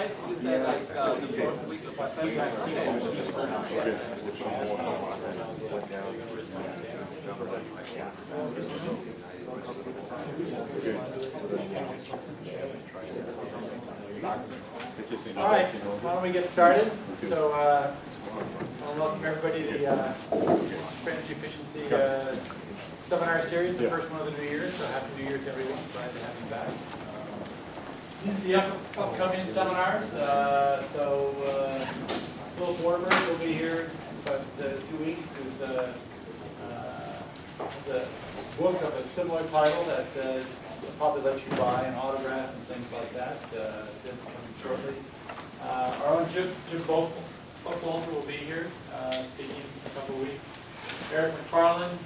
July? Is that like the fourth week of September? All right, why don't we get started? So I'll welcome everybody to the Energy Efficiency Seminar Series, the first one of the new year. So happy New Year to everyone. Glad to have you back. These are the upcoming seminars. Phil Warburg will be here in about 2 weeks. There's the book of a similar title that probably let you buy an autograph and things like that. That's coming shortly. Our own Jim Beausoleil will be here speaking in a couple of weeks. Eric McFarland.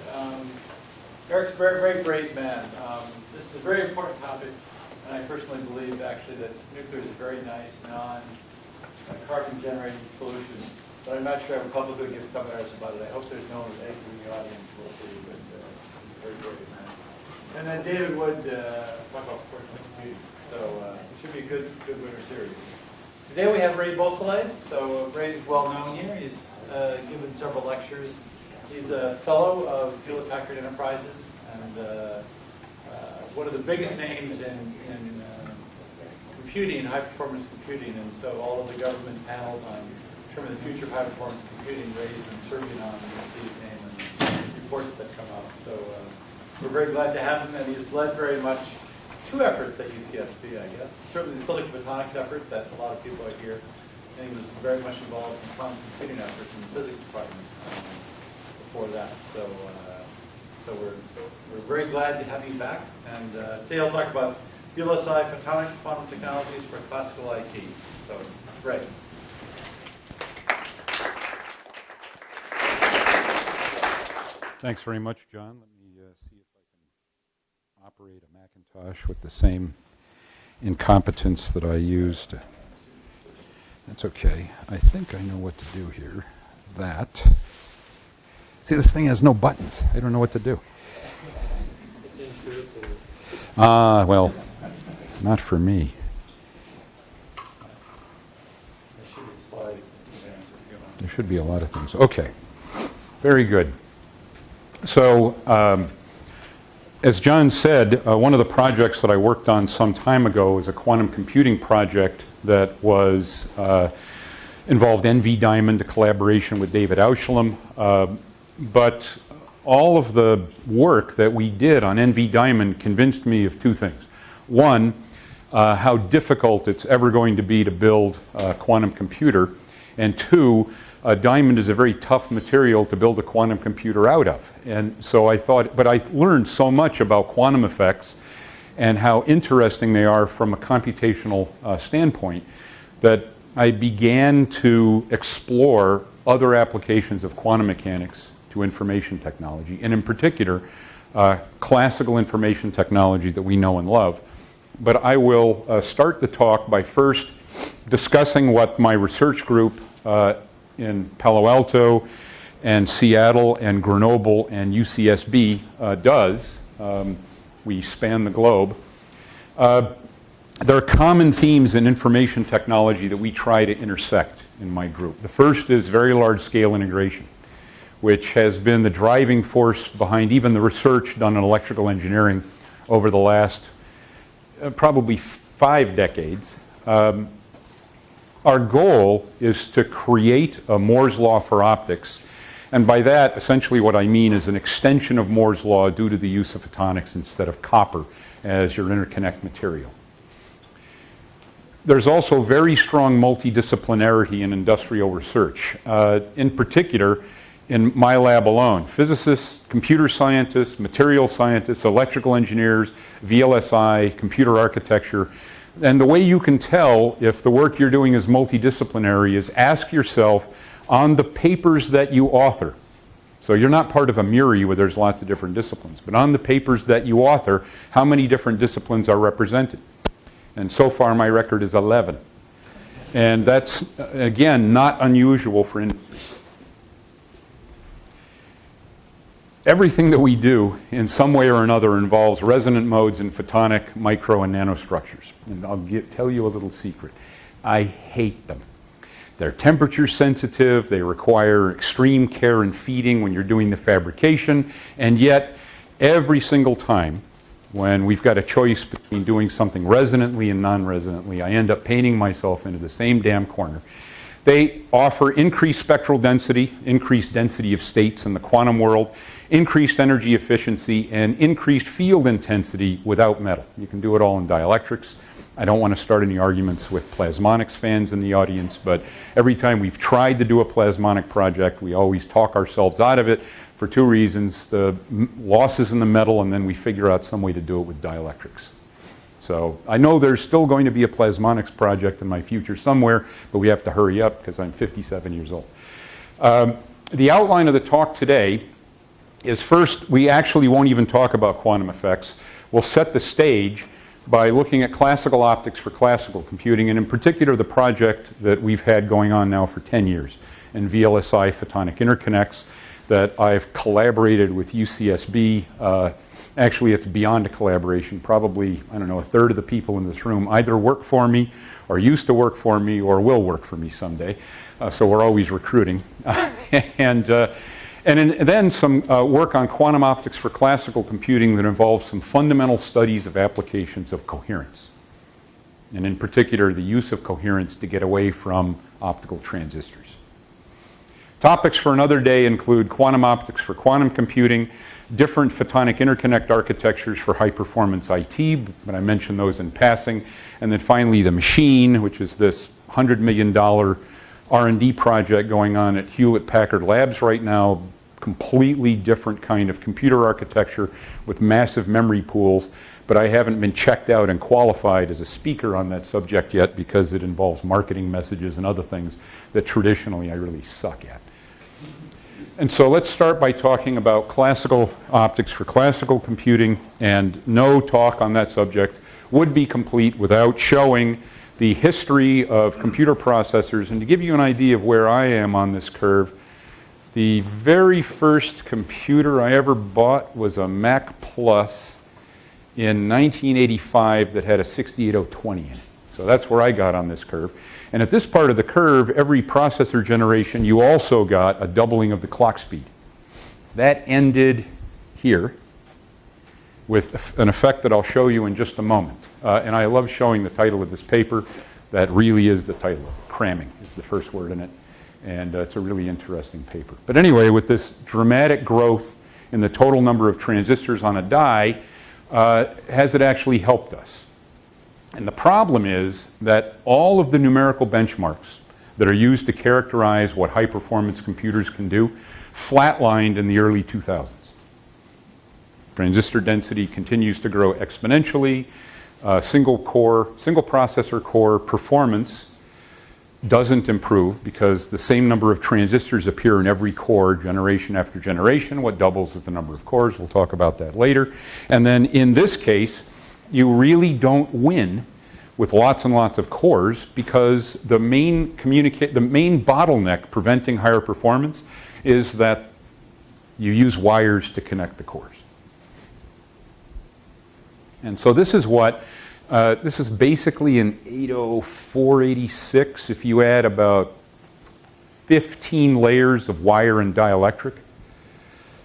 Eric's a very, very brave man. This is a very important topic, and I personally believe actually that nuclear is a very nice non-carbon generating solution. But I'm not sure I would publicly give seminars about it. I hope there's no eggs in the audience. We'll see, but he's a very brave man. And then David Wood talk about quantum computing. So it should be a good winter series. Today we have Ray Beausoleil. So Ray's well known here. He's given several lectures. He's a fellow of Hewlett Packard Enterprises and one of the biggest names in computing, high performance computing. And so all of the government panels on determining the future of high performance computing, Ray's been serving on his name and reports that come out. So we're very glad to have him, and he's led very much two efforts at UCSB, I guess. Certainly the silicon photonics effort that a lot of people are here, and he was very much involved in quantum computing efforts in the physics department before that. So we're very glad to have you back. And today I'll talk about VLSI Photonic quantum technologies for classical IT. So, Ray. Thanks very much, John. Let me see if I can operate a Macintosh with the same incompetence that I used. That's okay. I think I know what to do here. That. See, this thing has no buttons. I don't know what to do. Well, not for me. There should be a lot of things. Okay. Very good. So, as John said, one of the projects that I worked on some time ago was a quantum computing project that was involved NV Diamond, a collaboration with David Aushelm. But all of the work that we did on NV Diamond convinced me of two things. One, how difficult it's ever going to be to build a quantum computer. And two, diamond is a very tough material to build a quantum computer out of. And so I thought, but I learned so much about quantum effects and how interesting they are from a computational standpoint that I began to explore other applications of quantum mechanics to information technology, and in particular, classical information technology that we know and love. But I will start the talk by first discussing what my research group in Palo Alto and Seattle and Grenoble and UCSB does. We span the globe. There are common themes in information technology that we try to intersect in my group. The first is very large scale integration, which has been the driving force behind even the research done in electrical engineering over the last probably 5 decades. Our goal is to create a Moore's law for optics, and by that essentially what I mean is an extension of Moore's law due to the use of photonics instead of copper as your interconnect material. There's also very strong multidisciplinarity in industrial research. In particular, in my lab alone, physicists, computer scientists, material scientists, electrical engineers, VLSI, computer architecture. And the way you can tell if the work you're doing is multidisciplinary is ask yourself on the papers that you author. So you're not part of a MURI where there's lots of different disciplines, but on the papers that you author, how many different disciplines are represented? And so far my record is 11. And that's, again, not unusual for industry. Everything that we do in some way or another involves resonant modes in photonic, micro, and nanostructures. And I'll tell you a little secret. I hate them. They're temperature sensitive, they require extreme care and feeding when you're doing the fabrication, and yet every single time when we've got a choice between doing something resonantly and non-resonantly, I end up painting myself into the same damn corner. They offer increased spectral density, increased density of states in the quantum world, increased energy efficiency, and increased field intensity without metal. You can do it all in dielectrics. I don't want to start any arguments with plasmonics fans in the audience, but every time we've tried to do a plasmonic project, we always talk ourselves out of it for two reasons: the losses in the metal, and then we figure out some way to do it with dielectrics. So I know there's still going to be a plasmonics project in my future somewhere, but we have to hurry up because I'm 57 years old. The outline of the talk today is, first, we actually won't even talk about quantum effects. We'll set the stage by looking at classical optics for classical computing, and in particular the project that we've had going on now for 10 years in VLSI Photonic interconnects that I've collaborated with UCSB. Actually, it's beyond a collaboration. Probably, I don't know, a third of the people in this room either work for me or used to work for me or will work for me someday. So we're always recruiting. And then some work on quantum optics for classical computing that involves some fundamental studies of applications of coherence. And in particular, the use of coherence to get away from optical transistors. Topics for another day include quantum optics for quantum computing, different photonic interconnect architectures for high-performance IT, but I mentioned those in passing. And then finally, the machine, which is this $100 million R&D project going on at Hewlett-Packard Labs right now, completely different kind of computer architecture with massive memory pools, but I haven't been checked out and qualified as a speaker on that subject yet because it involves marketing messages and other things that traditionally I really suck at. And so let's start by talking about classical optics for classical computing, and no talk on that subject would be complete without showing the history of computer processors. And to give you an idea of where I am on this curve, the very first computer I ever bought was a Mac Plus in 1985 that had a 68020 in it. So that's where I got on this curve. And at this part of the curve, every processor generation, you also got a doubling of the clock speed. That ended here with an effect that I'll show you in just a moment. And I love showing the title of this paper. That really is the title of it. Cramming is the first word in it. And it's a really interesting paper. But anyway, with this dramatic growth in the total number of transistors on a die, has it actually helped us? And the problem is that all of the numerical benchmarks that are used to characterize what high-performance computers can do flatlined in the early 2000s. Transistor density continues to grow exponentially. Single processor core performance doesn't improve because the same number of transistors appear in every core generation after generation. What doubles is the number of cores. We'll talk about that later. And then in this case, you really don't win with lots and lots of cores because the main bottleneck preventing higher performance is that you use wires to connect the cores. And so this is what this is basically an 80486 if you add about 15 layers of wire and dielectric.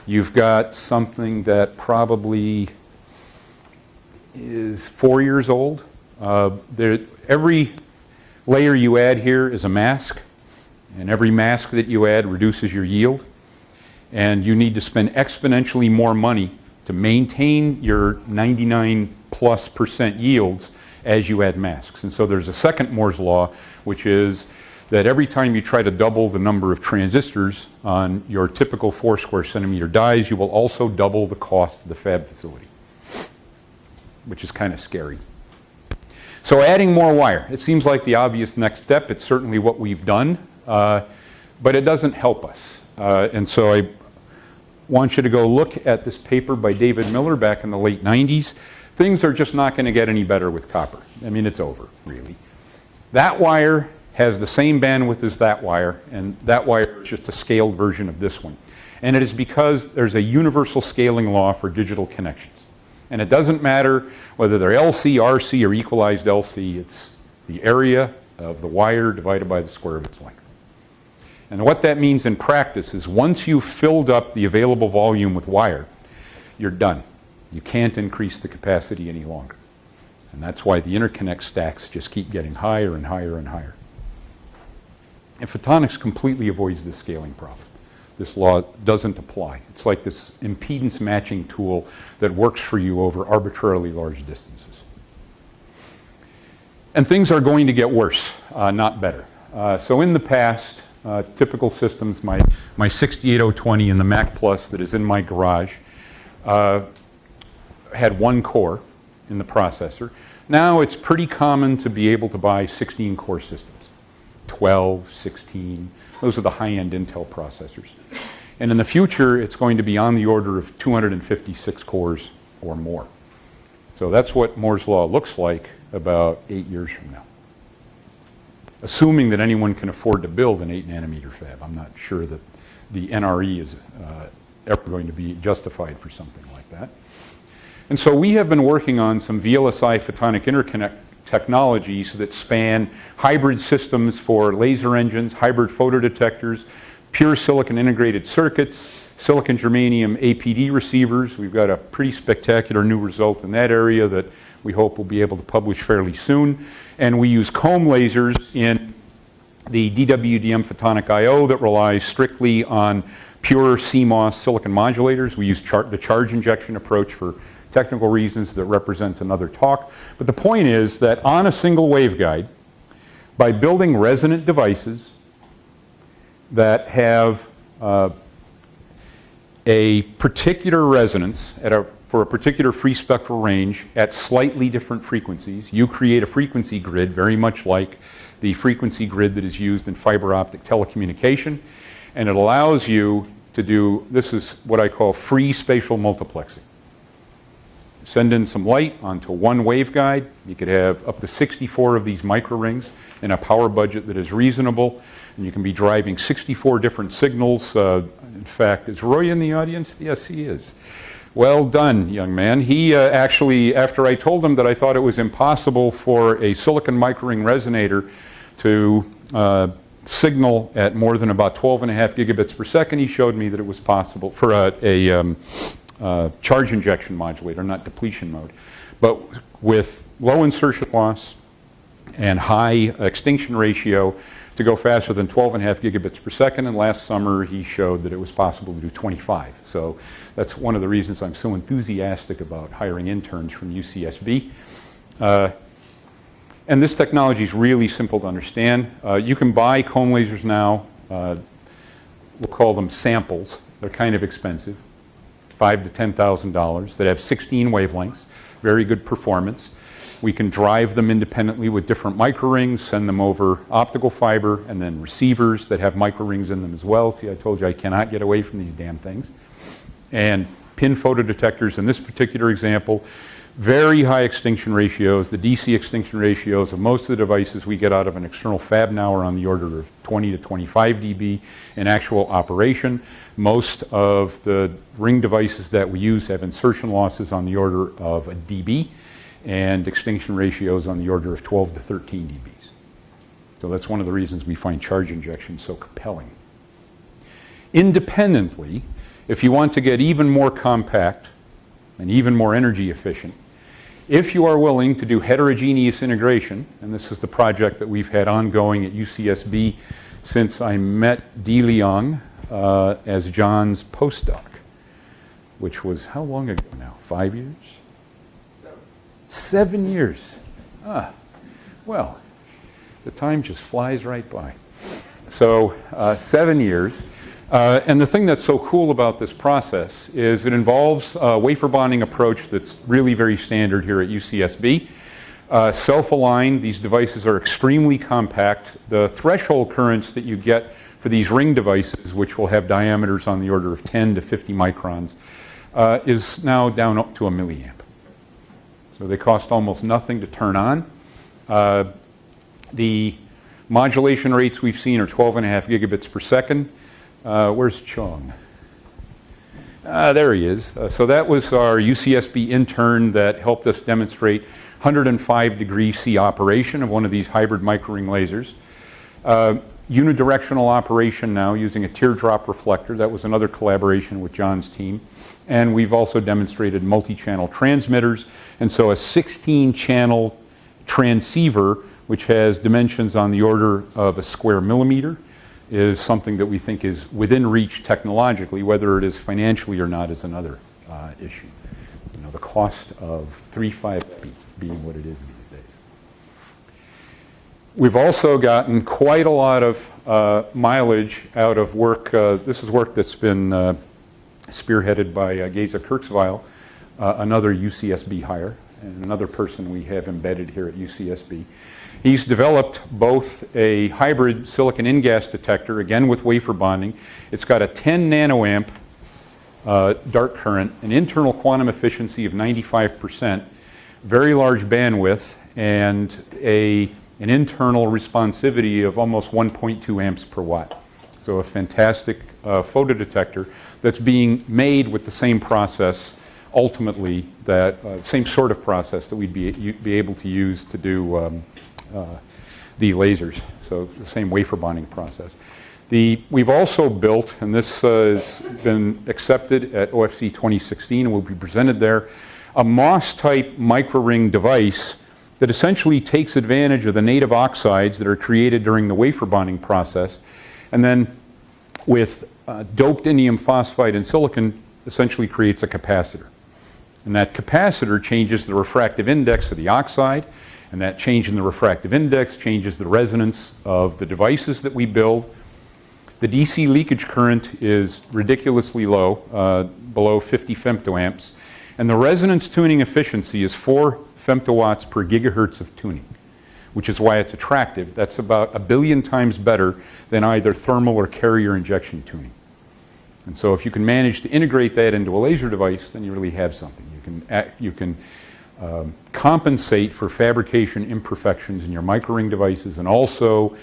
You've got something that probably is 4 years old. Every layer you add here is a mask, and every mask that you add reduces your yield. And you need to spend exponentially more money to maintain your 99+% yields as you add masks. And so there's a second Moore's law, which is that every time you try to double the number of transistors on your typical 4 square centimeter dies, you will also double the cost of the fab facility, which is kind of scary. So adding more wire, it seems like the obvious next step. It's certainly what we've done, but it doesn't help us. And so I want you to go look at this paper by David Miller back in the late 90s. Things are just not going to get any better with copper. I mean, it's over, really. That wire has the same bandwidth as that wire, and that wire is just a scaled version of this one. And it is because there's a universal scaling law for digital connections. And it doesn't matter whether they're LC, RC, or equalized LC. It's the area of the wire divided by the square of its length. And what that means in practice is once you've filled up the available volume with wire, you're done. You can't increase the capacity any longer. And that's why the interconnect stacks just keep getting higher and higher and higher. And photonics completely avoids this scaling problem. This law doesn't apply. It's like this impedance matching tool that works for you over arbitrarily large distances. And things are going to get worse, not better. So in the past, typical systems, my 68020 and the Mac Plus that is in my garage had one core in the processor. Now it's pretty common to be able to buy 16 core systems, 12, 16. Those are the high-end Intel processors. And in the future, it's going to be on the order of 256 cores or more. So that's what Moore's Law looks like about 8 years from now. Assuming that anyone can afford to build an 8-nanometer fab. I'm not sure that the NRE is ever going to be justified for something like that. And so we have been working on some VLSI photonic interconnect technologies that span hybrid systems for laser engines, hybrid photodetectors, pure silicon integrated circuits, silicon germanium APD receivers. We've got a pretty spectacular new result in that area that we hope we'll be able to publish fairly soon. And we use comb lasers in the DWDM photonic I/O that relies strictly on pure CMOS silicon modulators. We use the charge injection approach for technical reasons that represent another talk. But the point is that on a single waveguide, by building resonant devices that have a particular resonance for a particular free spectral range at slightly different frequencies, you create a frequency grid very much like the frequency grid that is used in fiber optic telecommunication, and it allows you to do, this is what I call free spatial multiplexing. Send in some light onto one waveguide. You could have up to 64 of these micro rings in a power budget that is reasonable, and you can be driving 64 different signals. In fact, is Roy in the audience? Yes, he is. Well done, young man. He actually, after I told him that I thought it was impossible for a silicon microring resonator to signal at more than about 12.5 gigabits per second, he showed me that it was possible for a charge injection modulator, not depletion mode, but with low insertion loss and high extinction ratio to go faster than 12.5 gigabits per second. And last summer he showed that it was possible to do 25. So that's one of the reasons I'm so enthusiastic about hiring interns from UCSB. And this technology is really simple to understand. You can buy comb lasers now. We'll call them samples. They're kind of expensive. $5,000 to $10,000 that have 16 wavelengths, very good performance. We can drive them independently with different micro rings, send them over optical fiber, and then receivers that have micro rings in them as well. See, I told you I cannot get away from these damn things. And pin photodetectors in this particular example, very high extinction ratios. The DC extinction ratios of most of the devices we get out of an external fab now are on the order of 20 to 25 dB in actual operation. Most of the ring devices that we use have insertion losses on the order of a dB and extinction ratios on the order of 12 to 13 dBs. So that's one of the reasons we find charge injection so compelling. Independently, if you want to get even more compact and even more energy efficient, if you are willing to do heterogeneous integration, and this is the project that we've had ongoing at UCSB since I met De Leon as John's postdoc, which was how long ago now? 5 years? 7 years. Well, the time just flies right by. So 7 years. And the thing that's so cool about this process is it involves a wafer bonding approach that's really very standard here at UCSB. Self-aligned, these devices are extremely compact. The threshold currents that you get for these ring devices, which will have diameters on the order of 10 to 50 microns, is now down up to a milliamp. So they cost almost nothing to turn on. The modulation rates we've seen are 12.5 gigabits per second. Where's Chong? There he is. So that was our UCSB intern that helped us demonstrate 105 degree C operation of one of these hybrid microring lasers. Unidirectional operation now using a teardrop reflector. That was another collaboration with John's team. And we've also demonstrated multi-channel transmitters. And so a 16-channel transceiver, which has dimensions on the order of a square millimeter, is something that we think is within reach technologically. Whether it is financially or not is another issue. You know, the cost of 3.5 being what it is these days. We've also gotten quite a lot of mileage out of work. This is work that's been spearheaded by Geza Kirksvile, another UCSB hire, and another person we have embedded here at UCSB. He's developed both a hybrid silicon InGaAs detector, again with wafer bonding. It's got a 10 nanoamp dark current, an internal quantum efficiency of 95%, very large bandwidth, and an internal responsivity of almost 1.2 amps per watt. So a fantastic photodetector that's being made with the same process, ultimately, that same sort of process that we'd be able to use to do the lasers. So the same wafer bonding process. We've also built, and this has been accepted at OFC 2016 and will be presented there, a MOS-type microring device that essentially takes advantage of the native oxides that are created during the wafer bonding process, and then with doped indium phosphide and silicon essentially creates a capacitor. And that capacitor changes the refractive index of the oxide, and that change in the refractive index changes the resonance of the devices that we build. The DC leakage current is ridiculously low, below 50 femtoamps, and the resonance tuning efficiency is 4 femtowatts per gigahertz of tuning, which is why it's attractive. That's about 1 billion times better than either thermal or carrier injection tuning. And so if you can manage to integrate that into a laser device, then you really have something. You can compensate for fabrication imperfections in your microring devices and also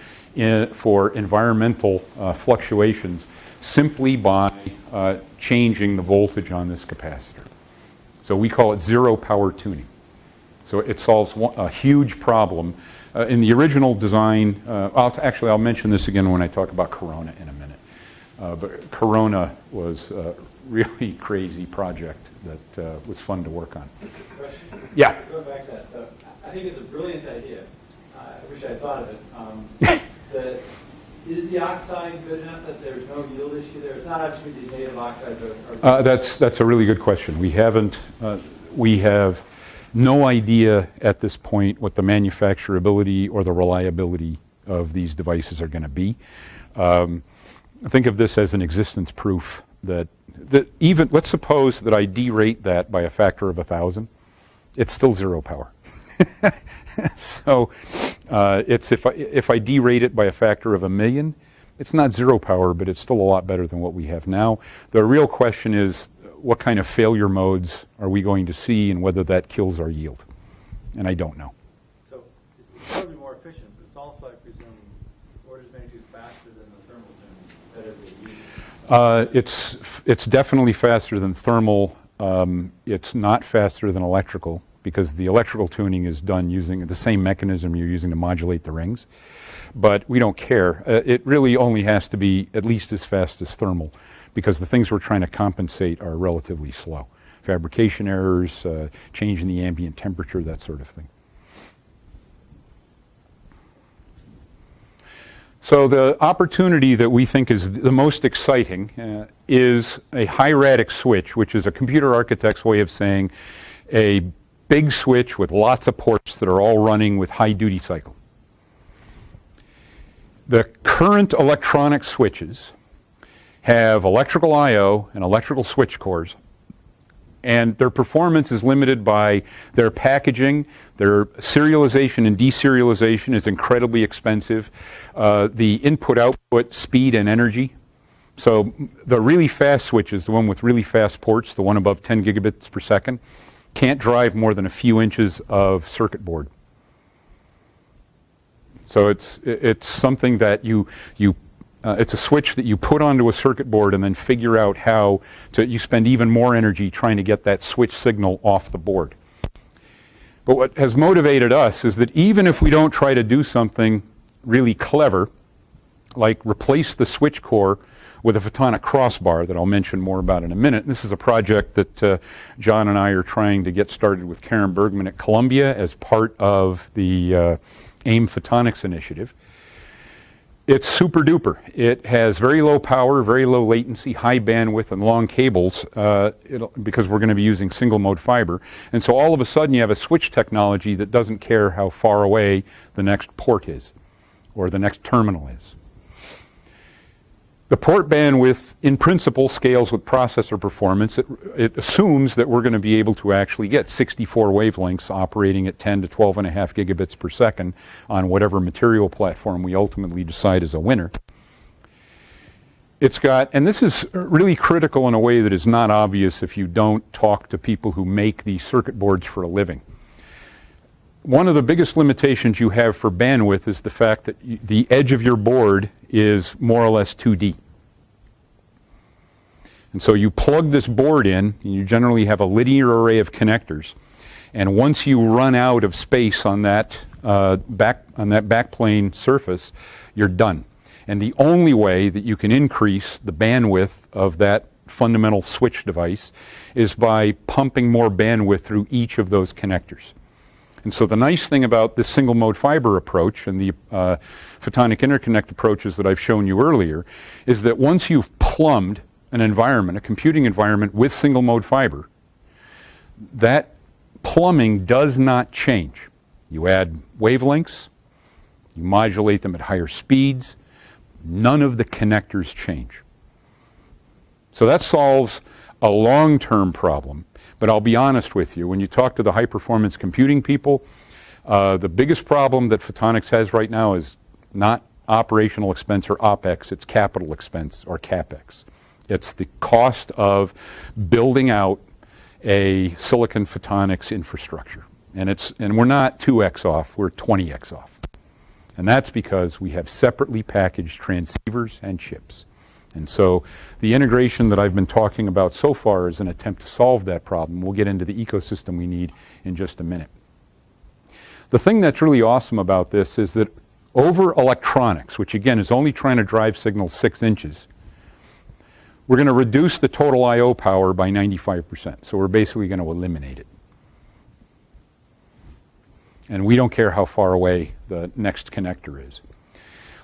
for environmental fluctuations simply by changing the voltage on this capacitor. So we call it zero power tuning. So it solves a huge problem. In the original design, I'll mention this again when I talk about Corona in a minute. But Corona was a really crazy project that was fun to work on. Question? Yeah. Going back to that, I think it's a brilliant idea. I wish I had thought of it. Is the oxide good enough that there's no yield issue there? It's not obviously these native oxides are that's a really good question. We have no idea at this point what the manufacturability or the reliability of these devices are going to be. Think of this as an existence proof that even, let's suppose that I derate that by a factor of 1,000, it's still zero power. So it's if I derate it by a factor of 1,000,000, it's not zero power, but it's still a lot better than what we have now. The real question is, what kind of failure modes are we going to see and whether that kills our yield? And I don't know. So it's probably more efficient, but it's also, I presume, orders of magnitude faster than the thermal tuning that it uses. It's definitely faster than thermal. It's not faster than electrical because the electrical tuning is done using the same mechanism you're using to modulate the rings. But we don't care. It really only has to be at least as fast as thermal because the things we're trying to compensate are relatively slow. Fabrication errors, change in the ambient temperature, that sort of thing. So the opportunity that we think is the most exciting is a hieratic switch, which is a computer architect's way of saying a big switch with lots of ports that are all running with high duty cycle. The current electronic switches have electrical I/O and electrical switch cores, and their performance is limited by their packaging. Their serialization and deserialization is incredibly expensive. The input-output speed and energy. So the really fast switches, the one with really fast ports, the one above 10 gigabits per second, can't drive more than a few inches of circuit board. So it's something that it's a switch that you put onto a circuit board and then figure out how to, you spend even more energy trying to get that switch signal off the board. But what has motivated us is that even if we don't try to do something really clever, like replace the switch core with a photonic crossbar that I'll mention more about in a minute. This is a project that John and I are trying to get started with Karen Bergman at Columbia as part of the AIM Photonics initiative. It's super duper. It has very low power, very low latency, high bandwidth, and long cables because we're going to be using single mode fiber. And so all of a sudden you have a switch technology that doesn't care how far away the next port is or the next terminal is. The port bandwidth, in principle, scales with processor performance. It assumes that we're going to be able to actually get 64 wavelengths operating at 10 to 12.5 gigabits per second on whatever material platform we ultimately decide is a winner. It's got, and this is really critical in a way that is not obvious if you don't talk to people who make these circuit boards for a living. One of the biggest limitations you have for bandwidth is the fact that the edge of your board is more or less 2D. And so you plug this board in, and you generally have a linear array of connectors. And once you run out of space on that backplane surface, you're done. And the only way that you can increase the bandwidth of that fundamental switch device is by pumping more bandwidth through each of those connectors. And so the nice thing about this single mode fiber approach and the photonic interconnect approaches that I've shown you earlier is that once you've plumbed an environment, a computing environment with single mode fiber, that plumbing does not change. You add wavelengths, you modulate them at higher speeds, none of the connectors change. So that solves a long-term problem. But I'll be honest with you, when you talk to the high-performance computing people, the biggest problem that photonics has right now is not operational expense or OPEX, it's capital expense or CAPEX. It's the cost of building out a silicon photonics infrastructure. And we're not 2x off, we're 20x off. And that's because we have separately packaged transceivers and chips. And so the integration that I've been talking about so far is an attempt to solve that problem. We'll get into the ecosystem we need in just a minute. The thing that's really awesome about this is that over electronics, which again is only trying to drive signals 6 inches, we're going to reduce the total I/O power by 95%. So we're basically going to eliminate it. And we don't care how far away the next connector is.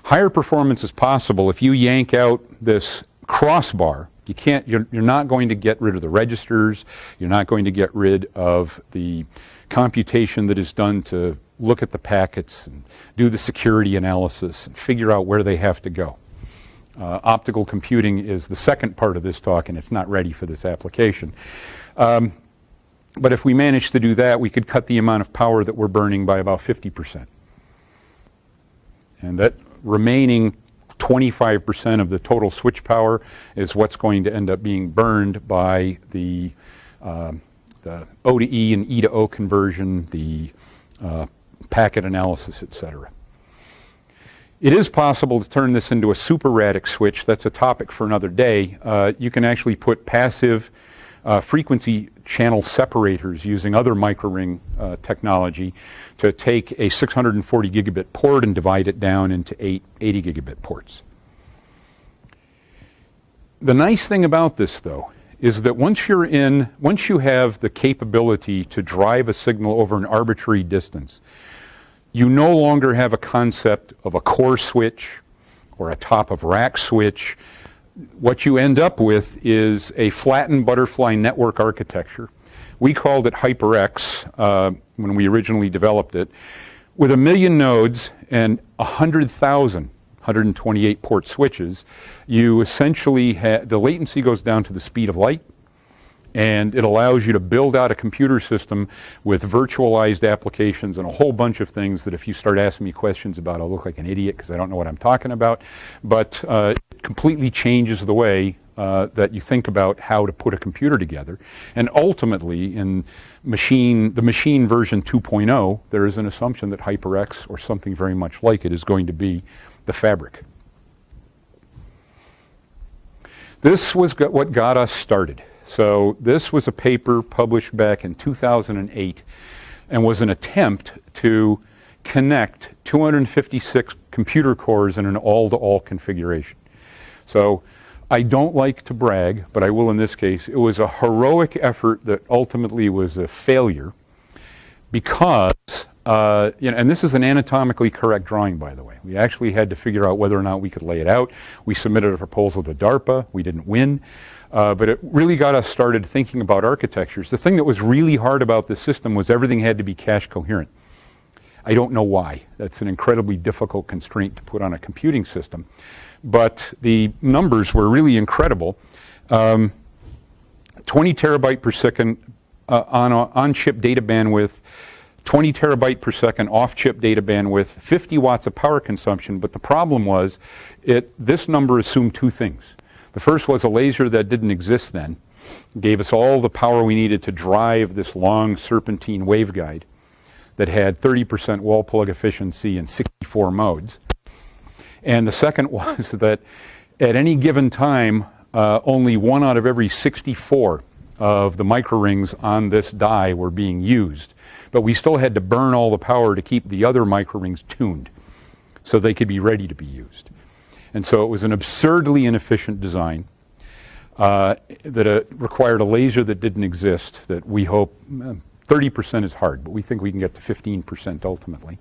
Higher performance is possible if you yank out this crossbar. You're not going to get rid of the registers. You're not going to get rid of the computation that is done to look at the packets and do the security analysis and figure out where they have to go. Optical computing is the second part of this talk, and it's not ready for this application. But if we manage to do that, we could cut the amount of power that we're burning by about 50%. And that remaining 25% of the total switch power is what's going to end up being burned by the O to E and E to O conversion, the packet analysis, etc. It is possible to turn this into a super radix switch. That's a topic for another day. You can actually put passive frequency channel separators using other microring technology to take a 640 gigabit port and divide it down into 8 80 gigabit ports. The nice thing about this, though, is that once you have the capability to drive a signal over an arbitrary distance, you no longer have a concept of a core switch or a top of rack switch. What you end up with is a flattened butterfly network architecture. We called it HyperX when we originally developed it. With 1 million nodes and 100,000, 128 port switches, you essentially the latency goes down to the speed of light, and it allows you to build out a computer system with virtualized applications and a whole bunch of things that if you start asking me questions about, I'll look like an idiot because I don't know what I'm talking about. But it completely changes the way that you think about how to put a computer together. And ultimately, in the machine version 2.0, there is an assumption that HyperX or something very much like it is going to be the fabric. This was what got us started. So this was a paper published back in 2008 and was an attempt to connect 256 computer cores in an all-to-all configuration. So I don't like to brag, but I will in this case. It was a heroic effort that ultimately was a failure because, and this is an anatomically correct drawing, by the way. We actually had to figure out whether or not we could lay it out. We submitted a proposal to DARPA. We didn't win. But it really got us started thinking about architectures. The thing that was really hard about this system was everything had to be cache coherent. I don't know why. That's an incredibly difficult constraint to put on a computing system. But the numbers were really incredible. 20 terabyte per second on-chip data bandwidth, 20 terabyte per second off-chip data bandwidth, 50 watts of power consumption. But the problem was this number assumed two things. The first was a laser that didn't exist then, gave us all the power we needed to drive this long serpentine waveguide that had 30% wall plug efficiency in 64 modes. And the second was that at any given time, only 1 out of every 64 of the microrings on this die were being used. But we still had to burn all the power to keep the other microrings tuned so they could be ready to be used. And so it was an absurdly inefficient design that required a laser that didn't exist, that we hope 30% is hard, but we think we can get to 15% ultimately.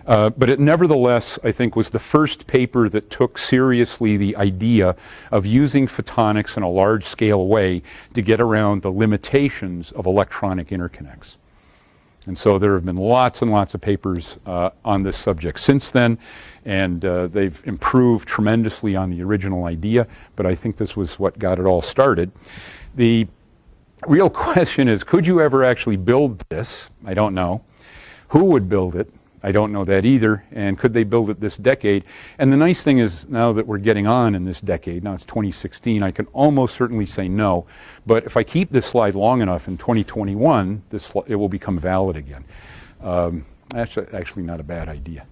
But it nevertheless, I think, was the first paper that took seriously the idea of using photonics in a large-scale way to get around the limitations of electronic interconnects. And so there have been lots and lots of papers on this subject since then, and they've improved tremendously on the original idea, but I think this was what got it all started. The real question is, could you ever actually build this? I don't know. Who would build it? I don't know that either. And could they build it this decade? And the nice thing is, now that we're getting on in this decade, now it's 2016, I can almost certainly say no. But if I keep this slide long enough in 2021, it will become valid again. That's actually not a bad idea.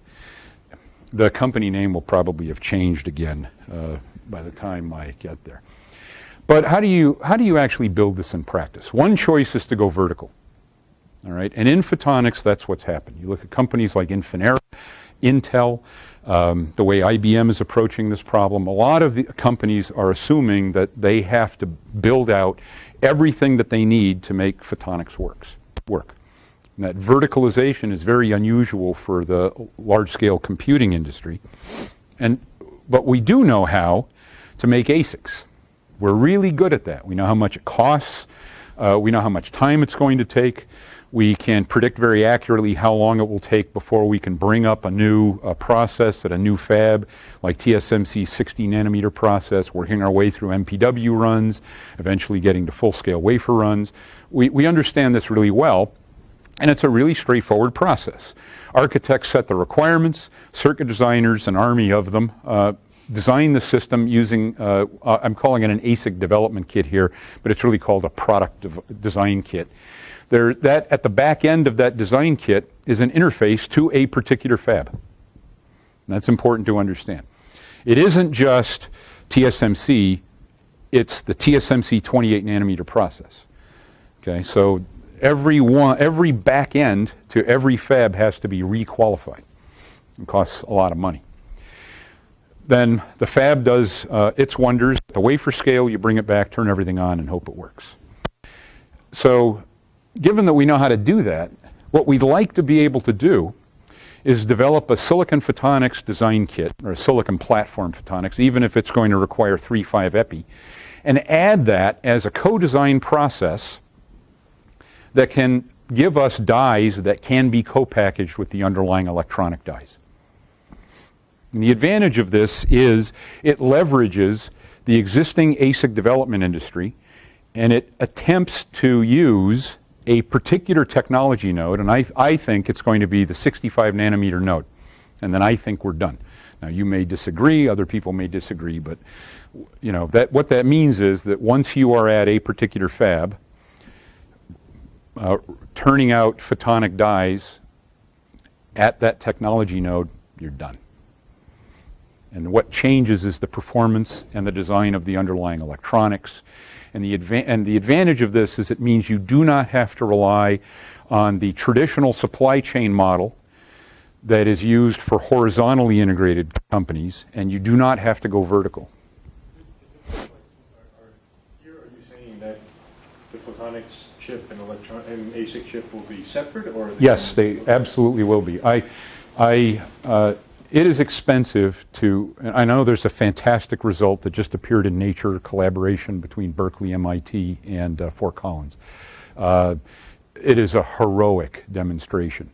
The company name will probably have changed again by the time I get there. But how do you actually build this in practice? One choice is to go vertical. All right, and in photonics, that's what's happened. You look at companies like Infinera, Intel, the way IBM is approaching this problem. A lot of the companies are assuming that they have to build out everything that they need to make photonics work. And that verticalization is very unusual for the large-scale computing industry. But we do know how to make ASICs. We're really good at that. We know how much it costs. We know how much time it's going to take. We can predict very accurately how long it will take before we can bring up a new process at a new fab, like TSMC's 60 nanometer process, working our way through MPW runs, eventually getting to full-scale wafer runs. We understand this really well, and it's a really straightforward process. Architects set the requirements, circuit designers, an army of them, design the system using, I'm calling it an ASIC development kit here, but it's really called a product design kit. That at the back end of that design kit is an interface to a particular fab. And that's important to understand. It isn't just TSMC, it's the TSMC 28 nanometer process. Okay, so every back end to every fab has to be requalified. It costs a lot of money. Then the fab does its wonders. At the wafer scale, you bring it back, turn everything on, and hope it works. So given that we know how to do that, what we'd like to be able to do is develop a silicon photonics design kit, or a silicon platform photonics, even if it's going to require 3.5 epi, and add that as a co-design process that can give us dies that can be co-packaged with the underlying electronic dies. And the advantage of this is it leverages the existing ASIC development industry, and it attempts to use a particular technology node, and I think it's going to be the 65 nanometer node, and then I think we're done. Now you may disagree, other people may disagree, but you know what that means is that once you are at a particular fab, turning out photonic dies at that technology node, you're done. And what changes is the performance and the design of the underlying electronics. And the advantage of this is it means you do not have to rely on the traditional supply chain model that is used for horizontally integrated companies, and you do not have to go vertical. Here, are you saying that the photonics chip and ASIC chip will be separate, or? Yes, they absolutely will be. It is expensive to, and I know there's a fantastic result that just appeared in Nature, collaboration between Berkeley, MIT, and Fort Collins. It is a heroic demonstration.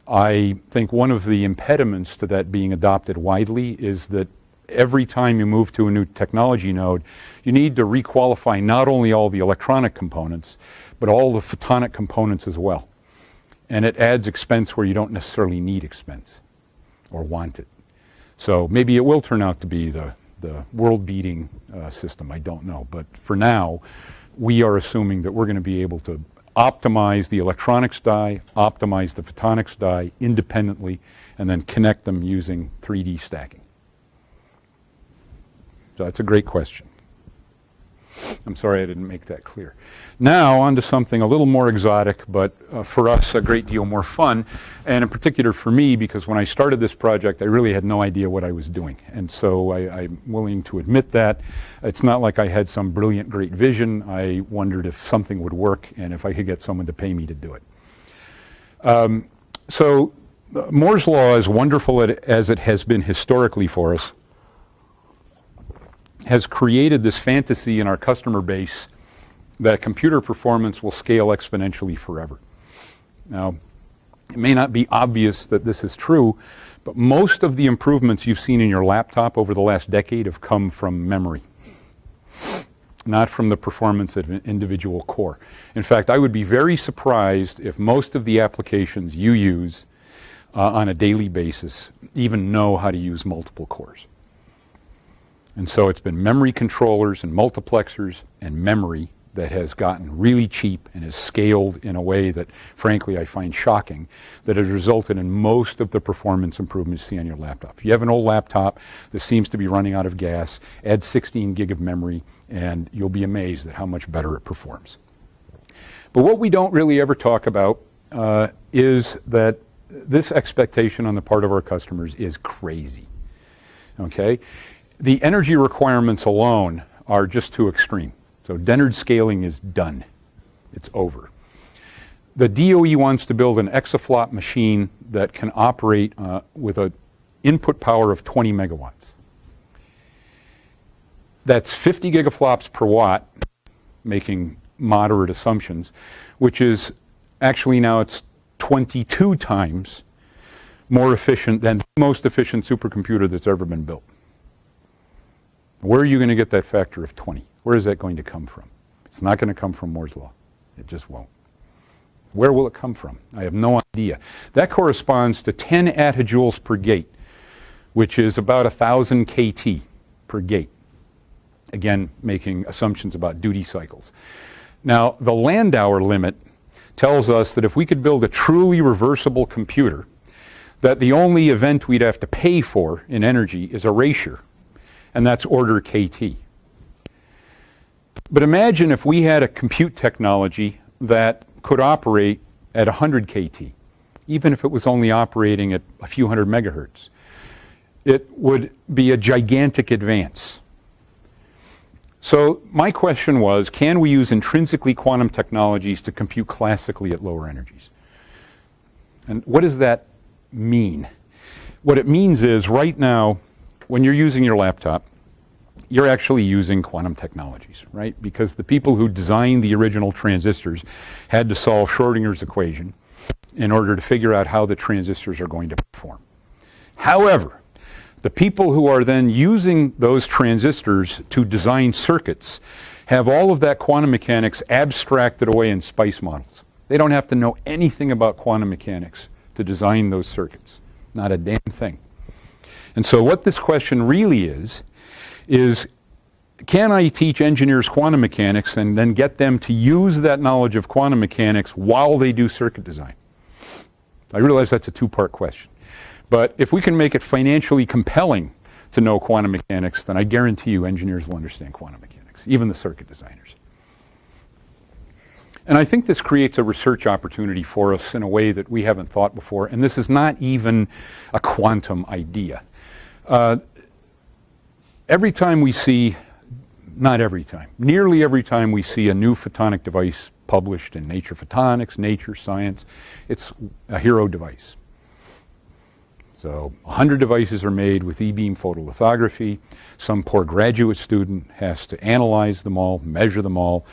I think one of the impediments to that being adopted widely is that every time you move to a new technology node, you need to requalify not only all the electronic components, but all the photonic components as well. And it adds expense where you don't necessarily need expense or want it. So maybe it will turn out to be the world-beating system, I don't know. But for now, we are assuming that we're going to be able to optimize the electronics die, optimize the photonics die independently, and then connect them using 3D stacking. So that's a great question. I'm sorry I didn't make that clear. Now on to something a little more exotic, but for us a great deal more fun, and in particular for me, because when I started this project I really had no idea what I was doing, and so I'm willing to admit that. It's not like I had some brilliant great vision. I wondered if something would work and if I could get someone to pay me to do it. So Moore's law, as wonderful as it has been historically for us, has created this fantasy in our customer base that computer performance will scale exponentially forever. Now, it may not be obvious that this is true, but most of the improvements you've seen in your laptop over the last decade have come from memory, not from the performance of an individual core. In fact, I would be very surprised if most of the applications you use on a daily basis even know how to use multiple cores. And so it's been memory controllers and multiplexers and memory that has gotten really cheap and has scaled in a way that, frankly, I find shocking, that has resulted in most of the performance improvements you see on your laptop. If you have an old laptop that seems to be running out of gas, add 16 gig of memory, and you'll be amazed at how much better it performs. But what we don't really ever talk about is that this expectation on the part of our customers is crazy. Okay? The energy requirements alone are just too extreme. So Dennard scaling is done. It's over. The DOE wants to build an exaflop machine that can operate with an input power of 20 megawatts. That's 50 gigaflops per watt, making moderate assumptions, which is actually now it's 22 times more efficient than the most efficient supercomputer that's ever been built. Where are you going to get that factor of 20? Where is that going to come from? It's not going to come from Moore's law. It just won't. Where will it come from? I have no idea. That corresponds to 10 attajoules per gate, which is about 1,000 kT per gate. Again, making assumptions about duty cycles. Now, the Landauer limit tells us that if we could build a truly reversible computer, that the only event we'd have to pay for in energy is erasure, and that's order kT. But imagine if we had a compute technology that could operate at 100 kT, even if it was only operating at a few hundred megahertz. It would be a gigantic advance. So my question was, can we use intrinsically quantum technologies to compute classically at lower energies? And what does that mean? What it means is right now, when you're using your laptop, you're actually using quantum technologies, right? Because the people who designed the original transistors had to solve Schrodinger's equation in order to figure out how the transistors are going to perform. However, the people who are then using those transistors to design circuits have all of that quantum mechanics abstracted away in SPICE models. They don't have to know anything about quantum mechanics to design those circuits. Not a damn thing. And so what this question really is can I teach engineers quantum mechanics and then get them to use that knowledge of quantum mechanics while they do circuit design? I realize that's a two-part question. But if we can make it financially compelling to know quantum mechanics, then I guarantee you engineers will understand quantum mechanics, even the circuit designers. And I think this creates a research opportunity for us in a way that we haven't thought before. And this is not even a quantum idea. Every time we see, not every time, nearly every time we see a new photonic device published in Nature Photonics, Nature Science, it's a hero device. So 100 devices are made with e-beam photolithography. Some poor graduate student has to analyze them all, measure them all.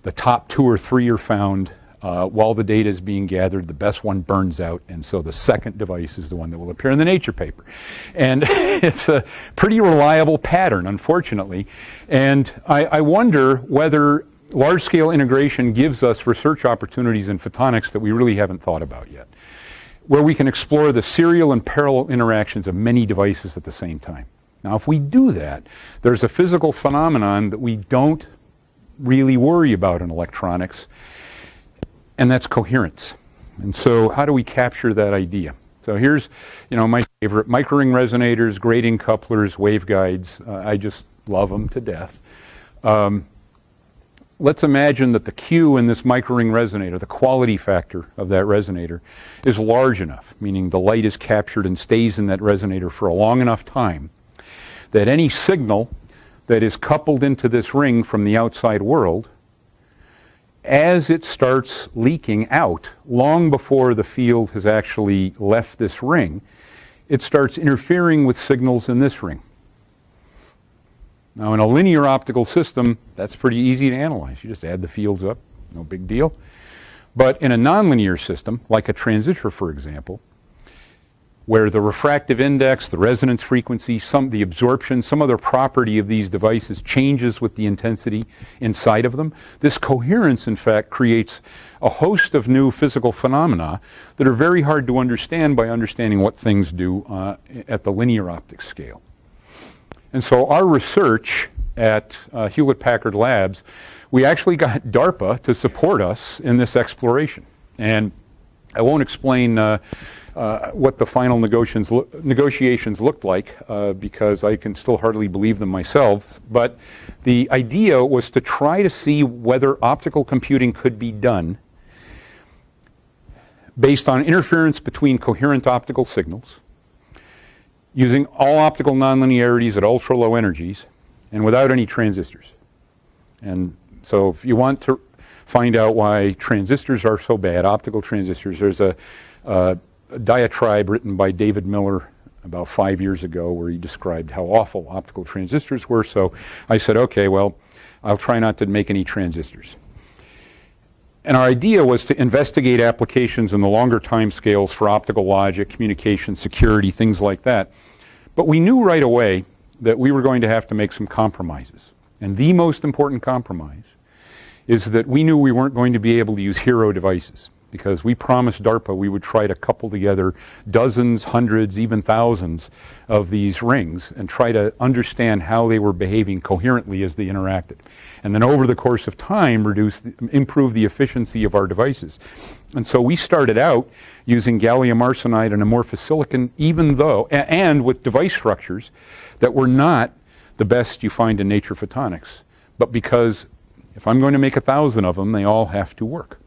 The top 2 or 3 are found. While the data is being gathered, the best one burns out, and so the second device is the one that will appear in the Nature paper. And it's a pretty reliable pattern, unfortunately. And I wonder whether large-scale integration gives us research opportunities in photonics that we really haven't thought about yet, where we can explore the serial and parallel interactions of many devices at the same time. Now, if we do that, there's a physical phenomenon that we don't really worry about in electronics, and that's coherence. And so how do we capture that idea? So here's, my favorite, microring resonators, grating couplers, waveguides. I just love them to death. Let's imagine that the Q in this microring resonator, the quality factor of that resonator, is large enough, meaning the light is captured and stays in that resonator for a long enough time that any signal that is coupled into this ring from the outside world, as it starts leaking out, long before the field has actually left this ring, it starts interfering with signals in this ring. Now, in a linear optical system, that's pretty easy to analyze. You just add the fields up, no big deal. But in a nonlinear system, like a transistor, for example, where the refractive index, the resonance frequency, the absorption, some other property of these devices changes with the intensity inside of them. This coherence, in fact, creates a host of new physical phenomena that are very hard to understand by understanding what things do at the linear optics scale. And so our research at Hewlett-Packard Labs, we actually got DARPA to support us in this exploration. And I won't explain what the final negotiations looked like because I can still hardly believe them myself. But the idea was to try to see whether optical computing could be done based on interference between coherent optical signals, using all optical nonlinearities at ultra-low energies, and without any transistors. And so if you want to find out why transistors are so bad, optical transistors, there's a diatribe written by David Miller about 5 years ago where he described how awful optical transistors were. So I said, okay, well, I'll try not to make any transistors. And our idea was to investigate applications in the longer time scales for optical logic, communication, security, things like that. But we knew right away that we were going to have to make some compromises. And the most important compromise is that we knew we weren't going to be able to use hero devices, because we promised DARPA we would try to couple together dozens, hundreds, even thousands of these rings and try to understand how they were behaving coherently as they interacted. And then over the course of time, improve the efficiency of our devices. And so we started out using gallium arsenide and amorphous silicon, and with device structures that were not the best you find in Nature Photonics. But because if I'm going to make 1,000 of them, they all have to work.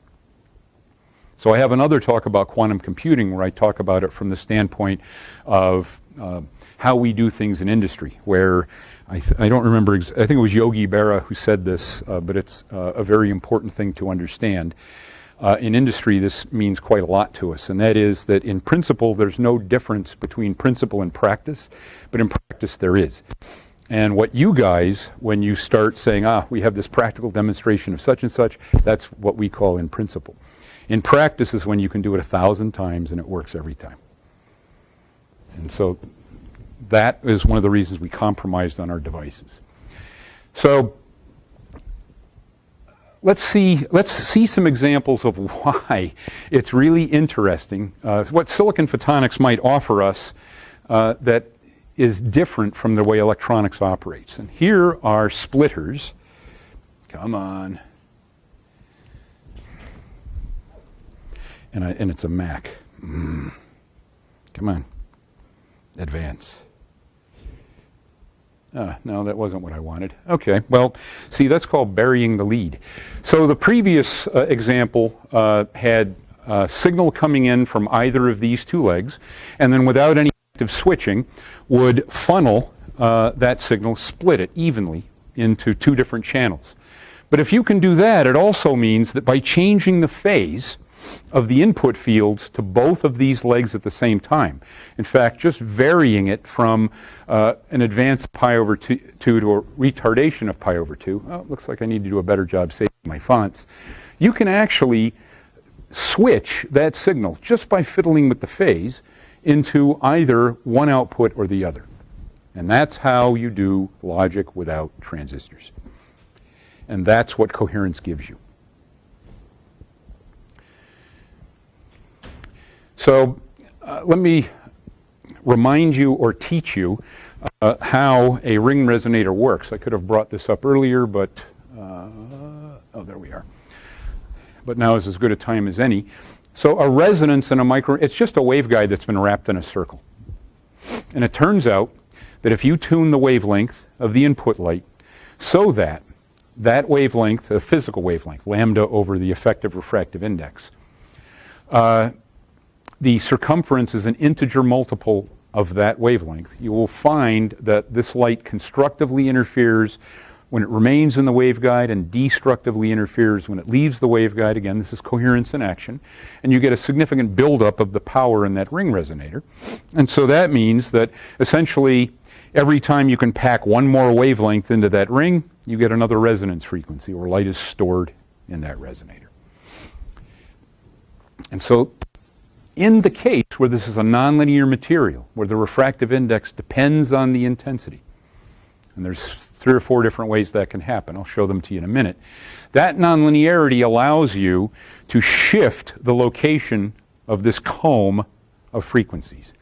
So I have another talk about quantum computing where I talk about it from the standpoint of how we do things in industry, where I don't remember, I think it was Yogi Berra who said this, but it's a very important thing to understand. In industry, this means quite a lot to us, and that is that in principle, there's no difference between principle and practice, but in practice there is. And what you guys, when you start saying, we have this practical demonstration of such and such, that's what we call in principle. In practice is when you can do it 1,000 times and it works every time. And so that is one of the reasons we compromised on our devices. So let's see some examples of why it's really interesting, what silicon photonics might offer us that is different from the way electronics operates. And here are splitters. Come on. And it's a Mac. Come on. Advance. No, that wasn't what I wanted. Okay, well, see, that's called burying the lead. So the previous example had signal coming in from either of these two legs, and then without any active switching, would funnel that signal, split it evenly into two different channels. But if you can do that, it also means that by changing the phase of the input fields to both of these legs at the same time, in fact, just varying it from an advance of pi over 2 to a retardation of pi over 2, oh, it looks like I need to do a better job saving my fonts, you can actually switch that signal just by fiddling with the phase into either one output or the other. And that's how you do logic without transistors. And that's what coherence gives you. So let me remind you or teach you how a ring resonator works. I could have brought this up earlier, but oh, there we are. But now is as good a time as any. So a resonance in a it's just a waveguide that's been wrapped in a circle. And it turns out that if you tune the wavelength of the input light so that that wavelength, a physical wavelength, lambda over the effective refractive index, the circumference is an integer multiple of that wavelength, you will find that this light constructively interferes when it remains in the waveguide and destructively interferes when it leaves the waveguide. Again, this is coherence in action. And you get a significant buildup of the power in that ring resonator. And so that means that essentially every time you can pack one more wavelength into that ring, you get another resonance frequency, or light is stored in that resonator. And so in the case where this is a nonlinear material, where the refractive index depends on the intensity, and there's 3 or 4 different ways that can happen. I'll show them to you in a minute. That nonlinearity allows you to shift the location of this comb of frequencies.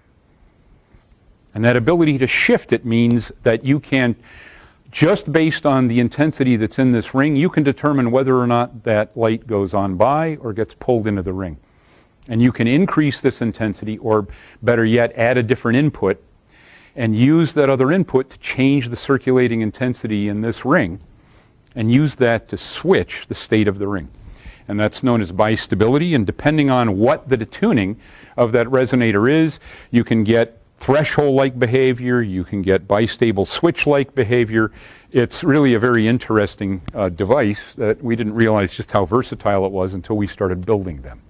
And that ability to shift it means that you can, just based on the intensity that's in this ring, you can determine whether or not that light goes on by or gets pulled into the ring. And you can increase this intensity, or better yet, add a different input and use that other input to change the circulating intensity in this ring and use that to switch the state of the ring. And that's known as bistability, and depending on what the detuning of that resonator is, you can get threshold-like behavior, you can get bistable switch-like behavior. It's really a very interesting device that we didn't realize just how versatile it was until we started building them.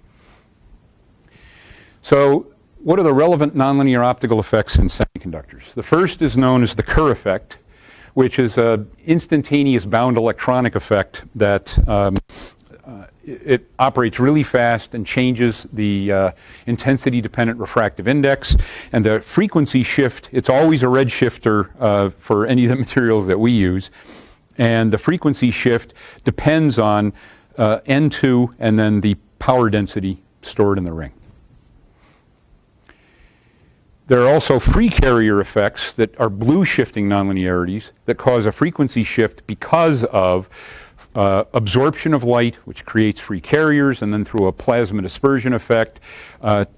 So what are the relevant nonlinear optical effects in semiconductors? The first is known as the Kerr effect, which is an instantaneous bound electronic effect that it operates really fast and changes the intensity-dependent refractive index. And the frequency shift, it's always a red shifter for any of the materials that we use. And the frequency shift depends on N2 and then the power density stored in the ring. There are also free carrier effects that are blue shifting nonlinearities that cause a frequency shift because of absorption of light, which creates free carriers, and then through a plasma dispersion effect,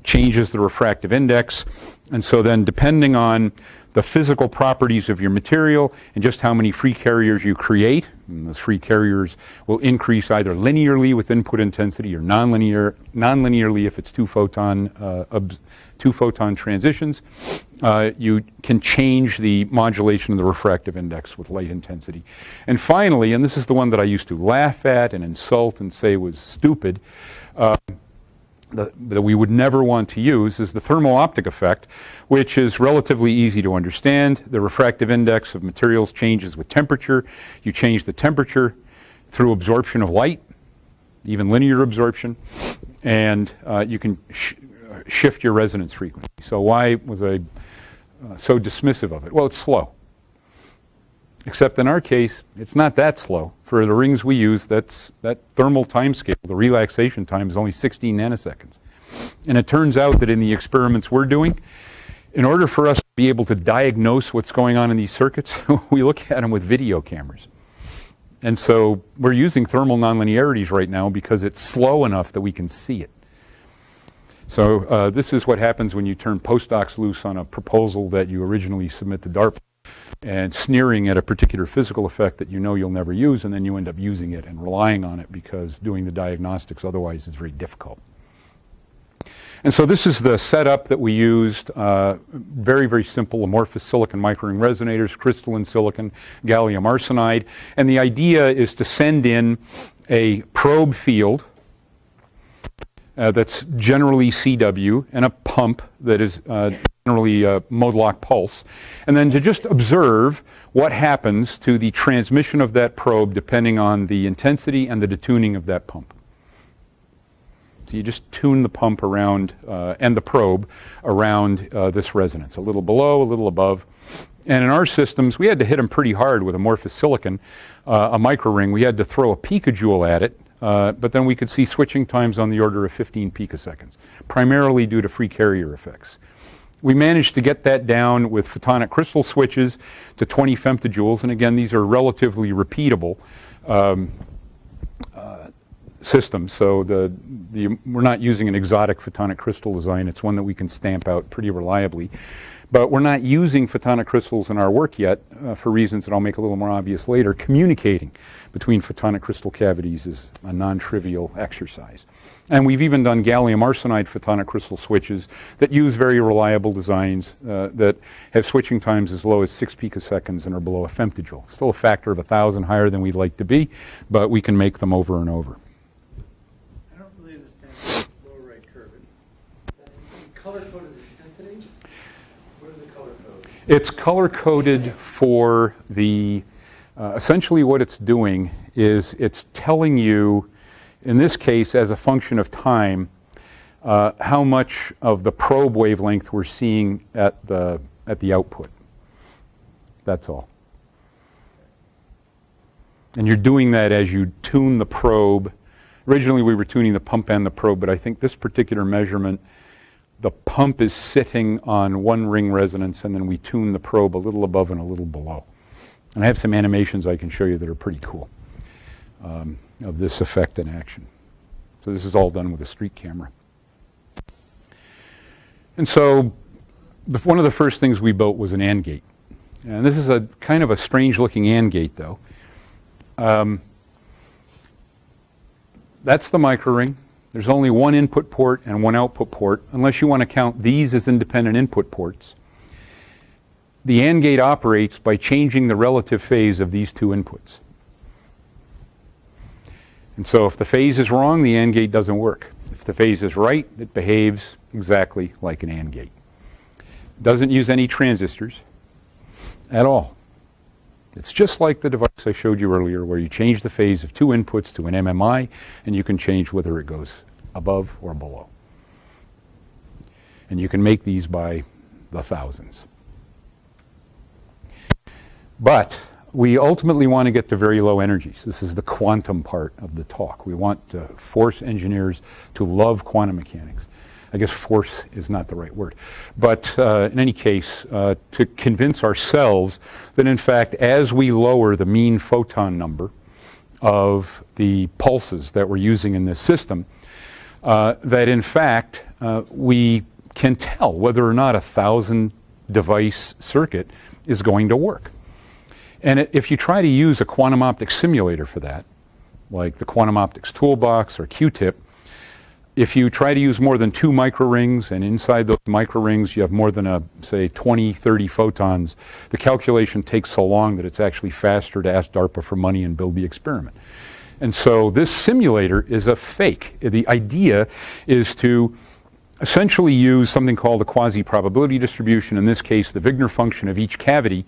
changes the refractive index. And so then, depending on the physical properties of your material and just how many free carriers you create, and those free carriers will increase either linearly with input intensity or non-linearly if it's two photon transitions. You can change the modulation of the refractive index with light intensity. And finally, and this is the one that I used to laugh at and insult and say was stupid, that we would never want to use, is the thermal optic effect, which is relatively easy to understand. The refractive index of materials changes with temperature. You change the temperature through absorption of light, even linear absorption, and you can shift your resonance frequency. So why was I so dismissive of it? Well, it's slow. Except in our case, it's not that slow. For the rings we use, that thermal time scale, the relaxation time, is only 16 nanoseconds. And it turns out that in the experiments we're doing, in order for us to be able to diagnose what's going on in these circuits, we look at them with video cameras. And so we're using thermal nonlinearities right now because it's slow enough that we can see it. So this is what happens when you turn postdocs loose on a proposal that you originally submit to DARPA. and sneering at a particular physical effect that you know you'll never use, and then you end up using it and relying on it because doing the diagnostics otherwise is very difficult. And so this is the setup that we used. Very, very simple amorphous silicon microring resonators, crystalline silicon, gallium arsenide. And the idea is to send in a probe field that's generally CW and a pump that is generally mode lock pulse, and then to just observe what happens to the transmission of that probe depending on the intensity and the detuning of that pump. So you just tune the pump around and the probe around this resonance, a little below, a little above. And in our systems, we had to hit them pretty hard with amorphous silicon, a microring. We had to throw a picojoule at it, but then we could see switching times on the order of 15 picoseconds, primarily due to free carrier effects. We managed to get that down with photonic crystal switches to 20 femtojoules, and again, these are relatively repeatable systems, so we're not using an exotic photonic crystal design. It's one that we can stamp out pretty reliably. But we're not using photonic crystals in our work yet for reasons that I'll make a little more obvious later. Communicating between photonic crystal cavities is a non-trivial exercise. And we've even done gallium arsenide photonic crystal switches that use very reliable designs that have switching times as low as 6 picoseconds and are below a femtojoule. Still a factor of 1,000 higher than we'd like to be, but we can make them over and over. I don't really understand the lower right curve. That's color-coded intensity? What is the color code? It's color-coded for the, essentially what it's doing is it's telling you, in this case as a function of time, how much of the probe wavelength we're seeing at the output. That's all. And you're doing that as you tune the probe. Originally we were tuning the pump and the probe, but I think this particular measurement, the pump is sitting on one ring resonance, and then we tune the probe a little above and a little below. And I have some animations I can show you that are pretty cool of this effect in action. So this is all done with a street camera. And so one of the first things we built was an AND gate. And this is a kind of a strange looking AND gate though. That's the microring. There's only one input port and one output port, unless you want to count these as independent input ports. The AND gate operates by changing the relative phase of these two inputs. And so if the phase is wrong, the AND gate doesn't work. If the phase is right, it behaves exactly like an AND gate. It doesn't use any transistors at all. It's just like the device I showed you earlier, where you change the phase of two inputs to an MMI, and you can change whether it goes above or below. And you can make these by the thousands. But we ultimately want to get to very low energies. This is the quantum part of the talk. We want to force engineers to love quantum mechanics. I guess force is not the right word. But in any case, to convince ourselves that in fact, as we lower the mean photon number of the pulses that we're using in this system, that in fact, we can tell whether or not a 1,000 device circuit is going to work. And if you try to use a quantum optics simulator for that, like the Quantum Optics Toolbox or Q-tip, if you try to use more than 2 microrings, and inside those microrings you have more than, say, 20, 30 photons, the calculation takes so long that it's actually faster to ask DARPA for money and build the experiment. And so this simulator is a fake. The idea is to essentially use something called a quasi-probability distribution, in this case the Wigner function of each cavity,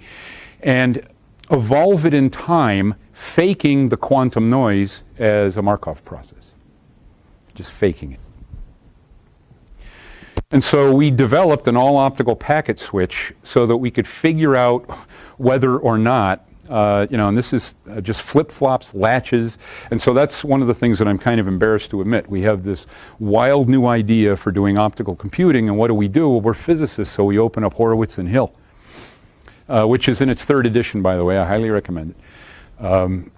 and evolve it in time, faking the quantum noise as a Markov process. Just faking it. And so we developed an all-optical packet switch so that we could figure out whether or not, and this is just flip-flops, latches, and so that's one of the things that I'm kind of embarrassed to admit. We have this wild new idea for doing optical computing, and what do? Well, we're physicists, so we open up Horowitz and Hill, which is in its 3rd edition, by the way. I highly recommend it.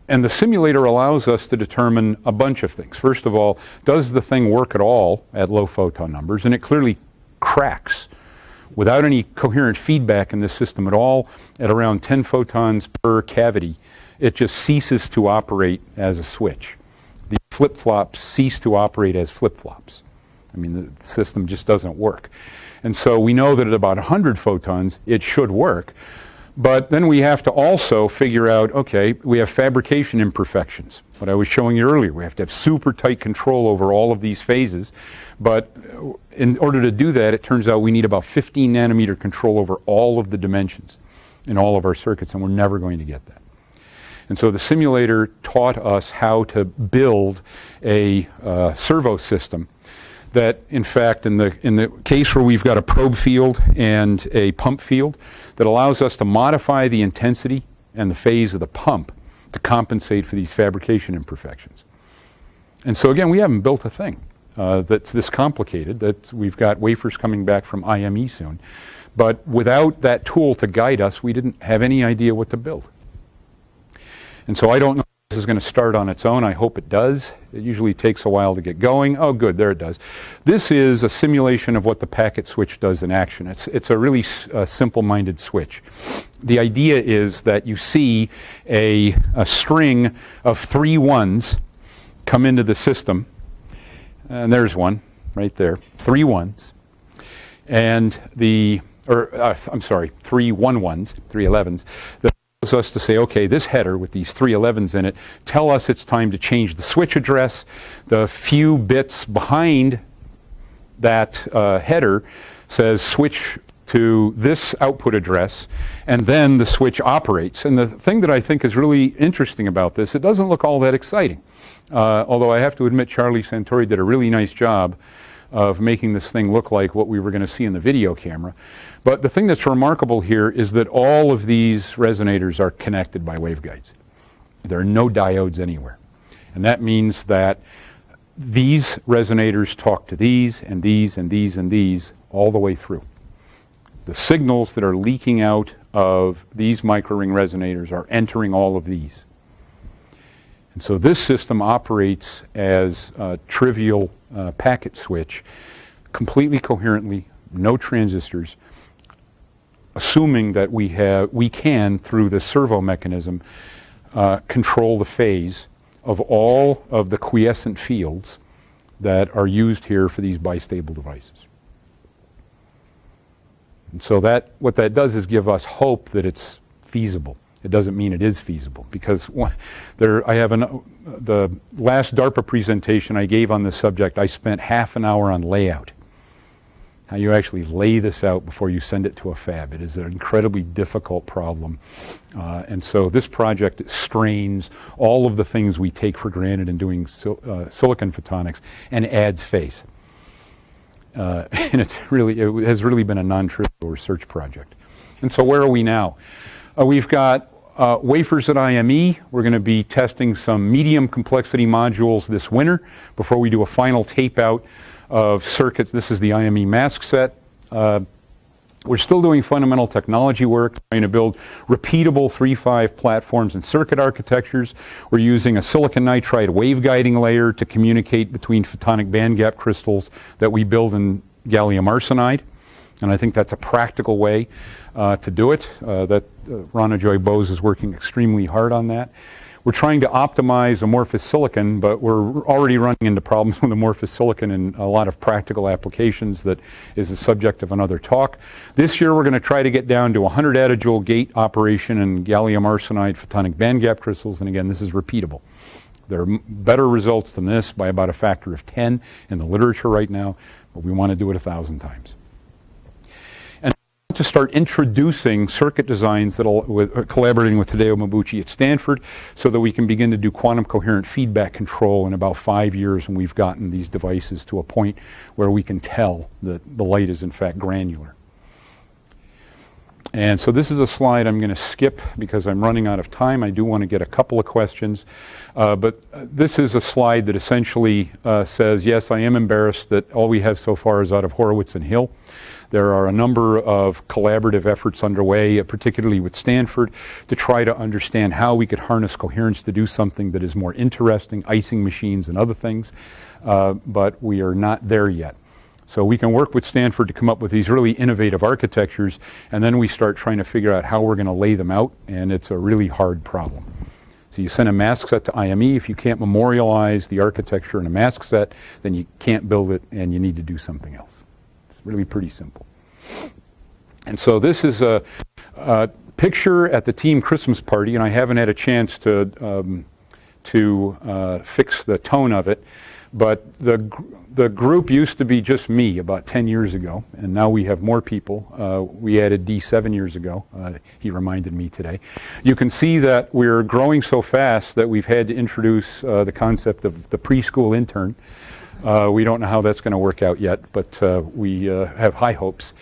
And the simulator allows us to determine a bunch of things. First of all, does the thing work at all at low photon numbers? And it clearly cracks without any coherent feedback in this system at all, at around 10 photons per cavity, it just ceases to operate as a switch. The flip-flops cease to operate as flip-flops. I mean, the system just doesn't work. And so we know that at about 100 photons, it should work. But then we have to also figure out, okay, we have fabrication imperfections. What I was showing you earlier, we have to have super tight control over all of these phases. But in order to do that, it turns out we need about 15 nanometer control over all of the dimensions in all of our circuits, and we're never going to get that. And so the simulator taught us how to build a servo system that, in fact, in the case where we've got a probe field and a pump field, that allows us to modify the intensity and the phase of the pump to compensate for these fabrication imperfections. And so again, we haven't built a thing that's this complicated. We've got wafers coming back from IME soon. But without that tool to guide us, we didn't have any idea what to build. And so I don't know if this is going to start on its own. I hope it does. It usually takes a while to get going. Oh, good, there it does. This is a simulation of what the packet switch does in action. It's a really simple-minded switch. The idea is that you see a string of 3 1s come into the system. And there's one right there, 3 1s. And 3 11s, 3 11s. That allows us to say, okay, this header with these 3 11s in it, tell us it's time to change the switch address. The few bits behind that header says switch to this output address, and then the switch operates. And the thing that I think is really interesting about this, it doesn't look all that exciting. Although I have to admit Charlie Santori did a really nice job of making this thing look like what we were going to see in the video camera. But the thing that's remarkable here is that all of these resonators are connected by waveguides. There are no diodes anywhere. And that means that these resonators talk to these and these and these and these all the way through. The signals that are leaking out of these microring resonators are entering all of these. And so this system operates as a trivial packet switch, completely coherently, no transistors, assuming that we can, through the servo mechanism, control the phase of all of the quiescent fields that are used here for these bistable devices. And so what that does is give us hope that it's feasible. It doesn't mean it is feasible, because I have the last DARPA presentation I gave on this subject, I spent half an hour on layout. How you actually lay this out before you send it to a fab. It is an incredibly difficult problem. And so this project strains all of the things we take for granted in doing silicon photonics and adds phase. And it has really been a non-trivial research project. And so where are we now? We've got wafers at IME. We're going to be testing some medium complexity modules this winter before we do a final tape out of circuits. This is the IME mask set. We're still doing fundamental technology work, trying to build repeatable 3.5 platforms and circuit architectures. We're using a silicon nitride waveguiding layer to communicate between photonic bandgap crystals that we build in gallium arsenide. And I think that's a practical way to do it. Rana Joy Bose is working extremely hard on that. We're trying to optimize amorphous silicon, but we're already running into problems with amorphous silicon in a lot of practical applications that is the subject of another talk. This year we're going to try to get down to 100 attajoule gate operation in gallium arsenide photonic bandgap crystals, and again, this is repeatable. There are better results than this by about a factor of 10 in the literature right now, but we want to do it 1,000 times. To start introducing circuit designs collaborating with Hideo Mabuchi at Stanford, so that we can begin to do quantum coherent feedback control in about 5 years when we've gotten these devices to a point where we can tell that the light is in fact granular. And so this is a slide I'm going to skip because I'm running out of time. I do want to get a couple of questions. But this is a slide that essentially says, yes, I am embarrassed that all we have so far is out of Horowitz and Hill. There are a number of collaborative efforts underway, particularly with Stanford, to try to understand how we could harness coherence to do something that is more interesting, icing machines and other things, but we are not there yet. So we can work with Stanford to come up with these really innovative architectures, and then we start trying to figure out how we're going to lay them out, and it's a really hard problem. So you send a mask set to IME. If you can't memorialize the architecture in a mask set, then you can't build it, and you need to do something else. It's really pretty simple. And so this is a picture at the team Christmas party, and I haven't had a chance to fix the tone of it. But the group used to be just me about 10 years ago, and now we have more people. We added D 7 years ago. He reminded me today. You can see that we're growing so fast that we've had to introduce the concept of the preschool intern. We don't know how that's going to work out yet, but we have high hopes.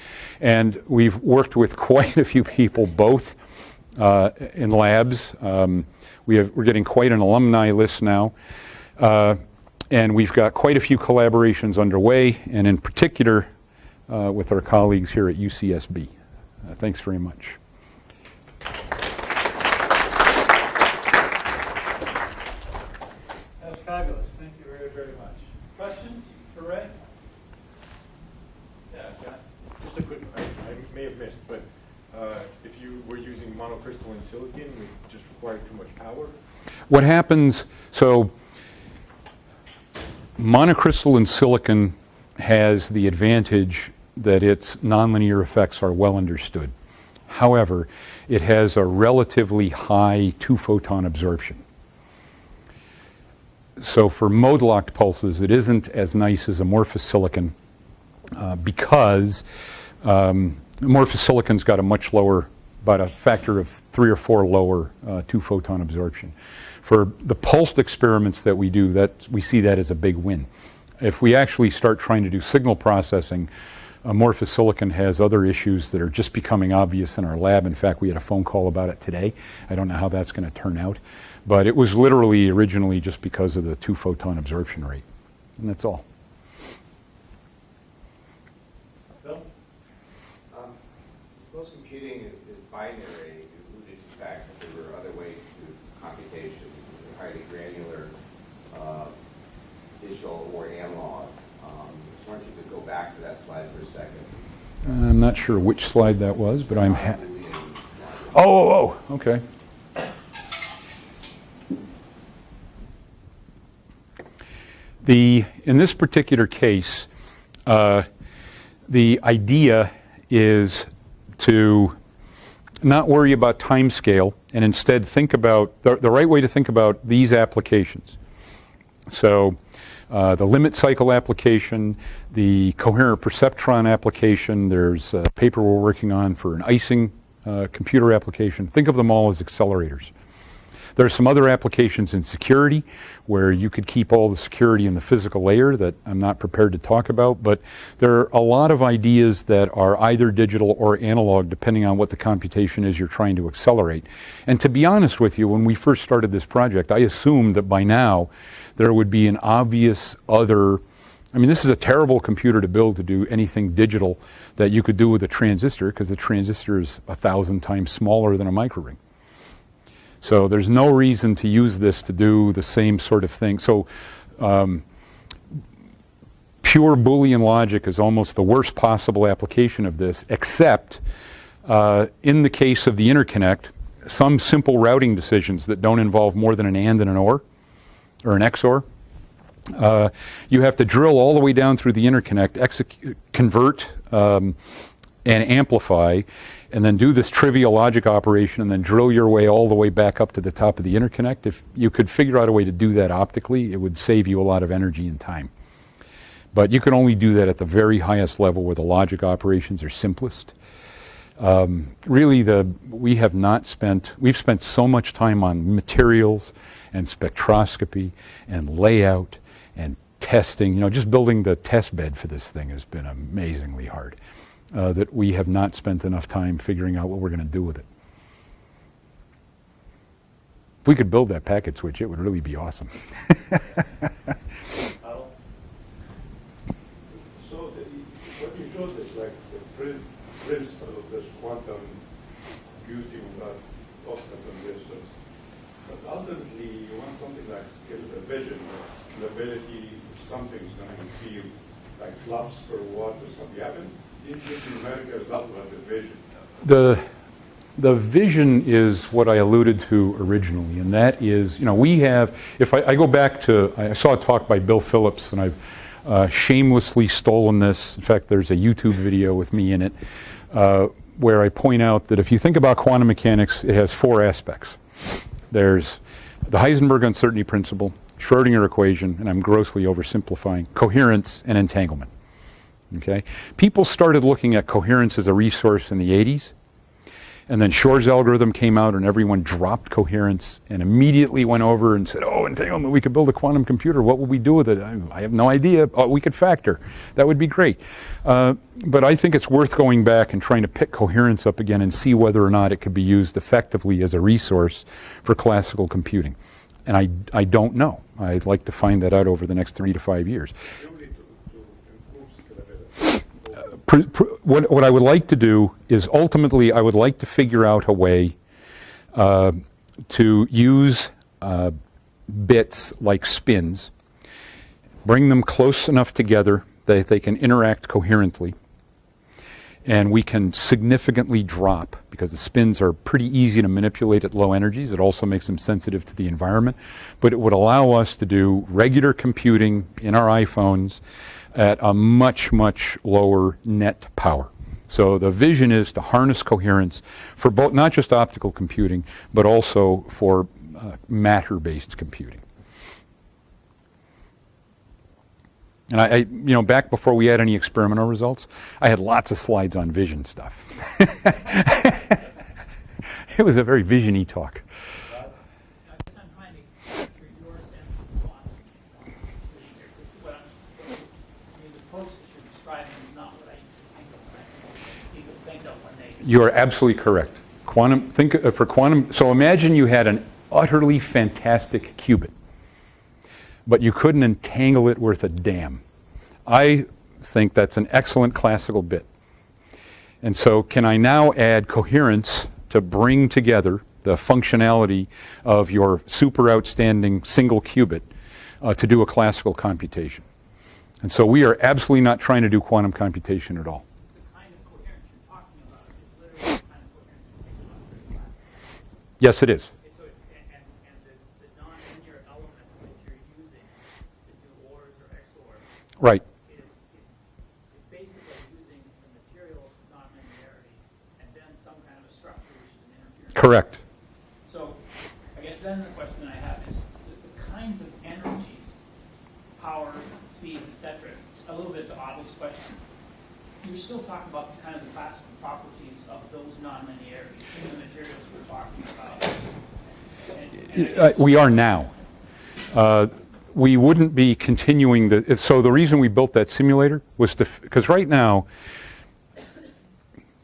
And we've worked with quite a few people, both in labs. We're getting quite an alumni list now. And we've got quite a few collaborations underway, and in particular with our colleagues here at UCSB. Thanks very much. That's fabulous. Thank you very, very much. Questions for Ray? Yeah, John. Just a quick, I may have missed, but if you were using monocrystalline silicon, would it just require too much power? What happens, so monocrystalline silicon has the advantage that its nonlinear effects are well understood. However, it has a relatively high two-photon absorption. So for mode-locked pulses, it isn't as nice as amorphous silicon because amorphous silicon's got a much lower, about a factor of 3 or 4 lower two-photon absorption. For the pulsed experiments that we do, we see that as a big win. If we actually start trying to do signal processing, amorphous silicon has other issues that are just becoming obvious in our lab. In fact, we had a phone call about it today. I don't know how that's going to turn out. But it was literally originally just because of the two-photon absorption rate. And that's all. Bill? Since most computing is binary, you alluded to the fact that there were other ways to do computation, highly granular, digital or analog. I just wanted you to go back to that slide for a second. I'm not sure which slide that was, but I'm happy. Oh, okay. In this particular case, the idea is to not worry about time scale and instead think about the right way to think about these applications. So the limit cycle application, the coherent perceptron application, there's a paper we're working on for an icing computer application. Think of them all as accelerators. There are some other applications in security where you could keep all the security in the physical layer that I'm not prepared to talk about, but there are a lot of ideas that are either digital or analog depending on what the computation is you're trying to accelerate. And to be honest with you, when we first started this project, I assumed that by now there would be an obvious other, I mean, this is a terrible computer to build to do anything digital that you could do with a transistor because the transistor is 1,000 times smaller than a microring. So there's no reason to use this to do the same sort of thing. So pure Boolean logic is almost the worst possible application of this, except in the case of the interconnect, some simple routing decisions that don't involve more than an AND and an OR, or an XOR. You have to drill all the way down through the interconnect, convert and amplify, and then do this trivial logic operation and then drill your way all the way back up to the top of the interconnect. If you could figure out a way to do that optically, it would save you a lot of energy and time. But you can only do that at the very highest level where the logic operations are simplest. Really, we've spent so much time on materials and spectroscopy and layout and testing. You know, just building the test bed for this thing has been amazingly hard. That we have not spent enough time figuring out what we're going to do with it. If we could build that packet switch, it would really be awesome. So what you showed is like the principle of this quantum computing without optical transistors. But ultimately, you want something like vision, scalability, if something's going to increase like flops per watt or something? You haven't, in numerical is not about the vision. The vision is what I alluded to originally, and that is, we have, if I go back to, I saw a talk by Bill Phillips, and I've shamelessly stolen this. In fact, there's a YouTube video with me in it, where I point out that if you think about quantum mechanics, it has 4 aspects. There's the Heisenberg uncertainty principle, Schrodinger equation, and I'm grossly oversimplifying, coherence and entanglement. Okay? People started looking at coherence as a resource in the 80s, and then Shor's algorithm came out and everyone dropped coherence and immediately went over and said, oh, entanglement, we could build a quantum computer. What will we do with it? I have no idea. Oh, we could factor. That would be great. But I think it's worth going back and trying to pick coherence up again and see whether or not it could be used effectively as a resource for classical computing. And I don't know. I'd like to find that out over the next 3 to 5 years. What I would like to do is ultimately I would like to figure out a way to use bits like spins, bring them close enough together that they can interact coherently, and we can significantly drop, because the spins are pretty easy to manipulate at low energies. It also makes them sensitive to the environment, but it would allow us to do regular computing in our iPhones at a much, much lower net power. So the vision is to harness coherence for both, not just optical computing, but also for matter-based computing. And I back before we had any experimental results, I had lots of slides on vision stuff. It was a very vision-y talk. You are absolutely correct. So imagine you had an utterly fantastic qubit, but you couldn't entangle it worth a damn. I think that's an excellent classical bit. And so can I now add coherence to bring together the functionality of your super outstanding single qubit to do a classical computation? And so we are absolutely not trying to do quantum computation at all. Yes, it is. And the nonlinear element that you're using to do ORs or XORs right. is basically using the material nonlinearity and then some kind of a structure which is an interference. Correct. So I guess then the question I have is the kinds of energies, power, speeds, etc. A little bit to Abel's question. You're still talking about the kind of the classical properties of those nonlinearities in the materials we're talking about. We are now. We wouldn't be continuing so the reason we built that simulator was because right now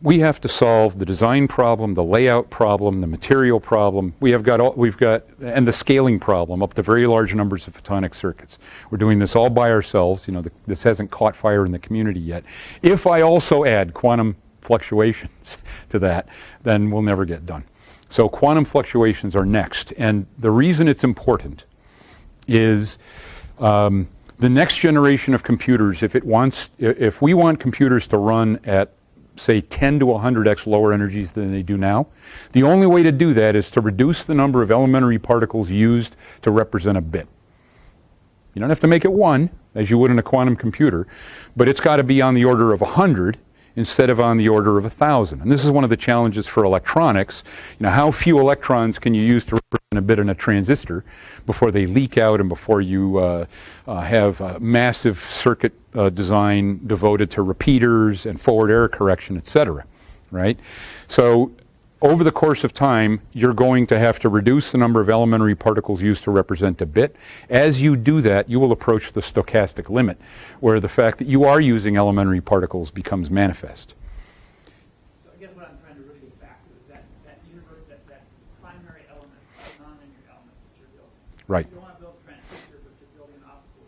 we have to solve the design problem, the layout problem, the material problem. And the scaling problem up to very large numbers of photonic circuits. We're doing this all by ourselves. This hasn't caught fire in the community yet. If I also add quantum fluctuations to that, then we'll never get done. So quantum fluctuations are next. And the reason it's important is the next generation of computers, if we want computers to run at, say, 10 to 100x lower energies than they do now, the only way to do that is to reduce the number of elementary particles used to represent a bit. You don't have to make it 1, as you would in a quantum computer, but it's got to be on the order of 100 instead of on the order of 1,000. And this is one of the challenges for electronics. How few electrons can you use to represent a bit in a transistor before they leak out and before you have a massive circuit design devoted to repeaters and forward error correction, etc. Right? So over the course of time, you're going to have to reduce the number of elementary particles used to represent a bit. As you do that, you will approach the stochastic limit, where the fact that you are using elementary particles becomes manifest. So I guess what I'm trying to really get back to is that universe, that primary element, that nonlinear element that you're building. Right. You don't want to build a transistor, but you're building an optical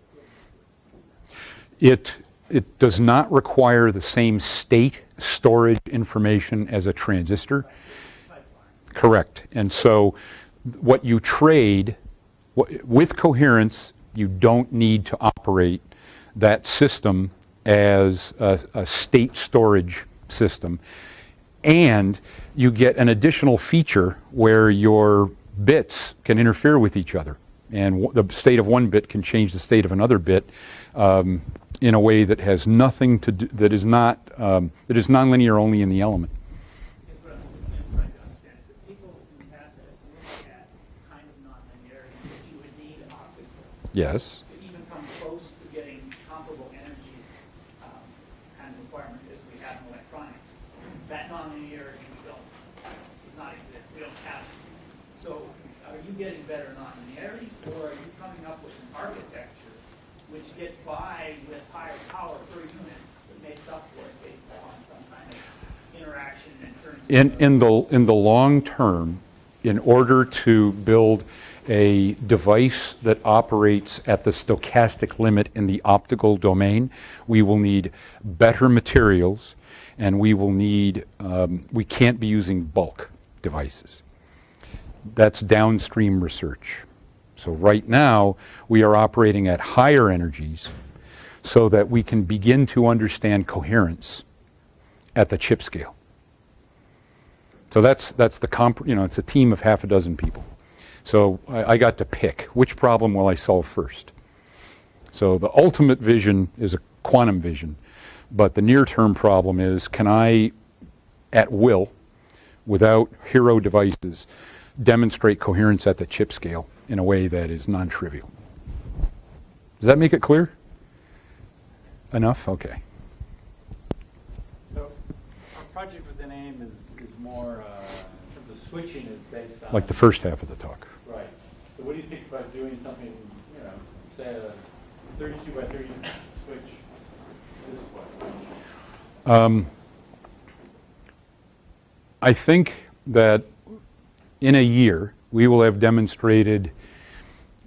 equivalent. It does not require the same state storage information as a transistor. Correct. And so what you trade, with coherence, you don't need to operate that system as a state storage system, and you get an additional feature where your bits can interfere with each other, and the state of one bit can change the state of another bit in a way that has nothing to do, that is nonlinear only in the element. Here's what I'm trying to understand. So people in the past have looked at kind of nonlinearity that you would need optical Yes. to even come close to getting comparable energy kind of requirements as we have in electronics. That nonlinearity does not exist. We don't have it. So are you getting better nonlinearities, or are you coming up with an architecture which gets by with higher power per unit that makes up for it based on some kind of interaction in terms of... In the long term, in order to build a device that operates at the stochastic limit in the optical domain, we will need better materials, and we will need, we can't be using bulk devices. That's downstream research. So right now, we are operating at higher energies so that we can begin to understand coherence at the chip scale. So that's the it's a team of half a dozen people. So I got to pick which problem will I solve first. So the ultimate vision is a quantum vision, but the near-term problem is, can I, at will, without hero devices, demonstrate coherence at the chip scale in a way that is non-trivial? Does that make it clear? Enough? Okay. So our project within AIM is more, the switching is based on... Like the first half of the talk. Right. So what do you think about doing something, say a 32 by 30 switch this way? I think that in a year, we will have demonstrated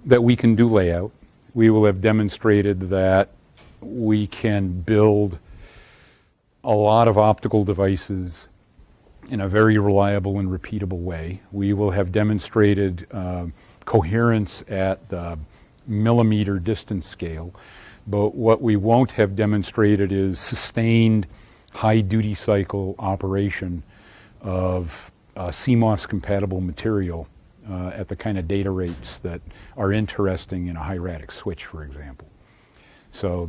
that we can do layout. We will have demonstrated that we can build a lot of optical devices in a very reliable and repeatable way. We will have demonstrated coherence at the millimeter distance scale, but what we won't have demonstrated is sustained high duty cycle operation of CMOS-compatible material at the kind of data rates that are interesting in a high-radix switch, for example. So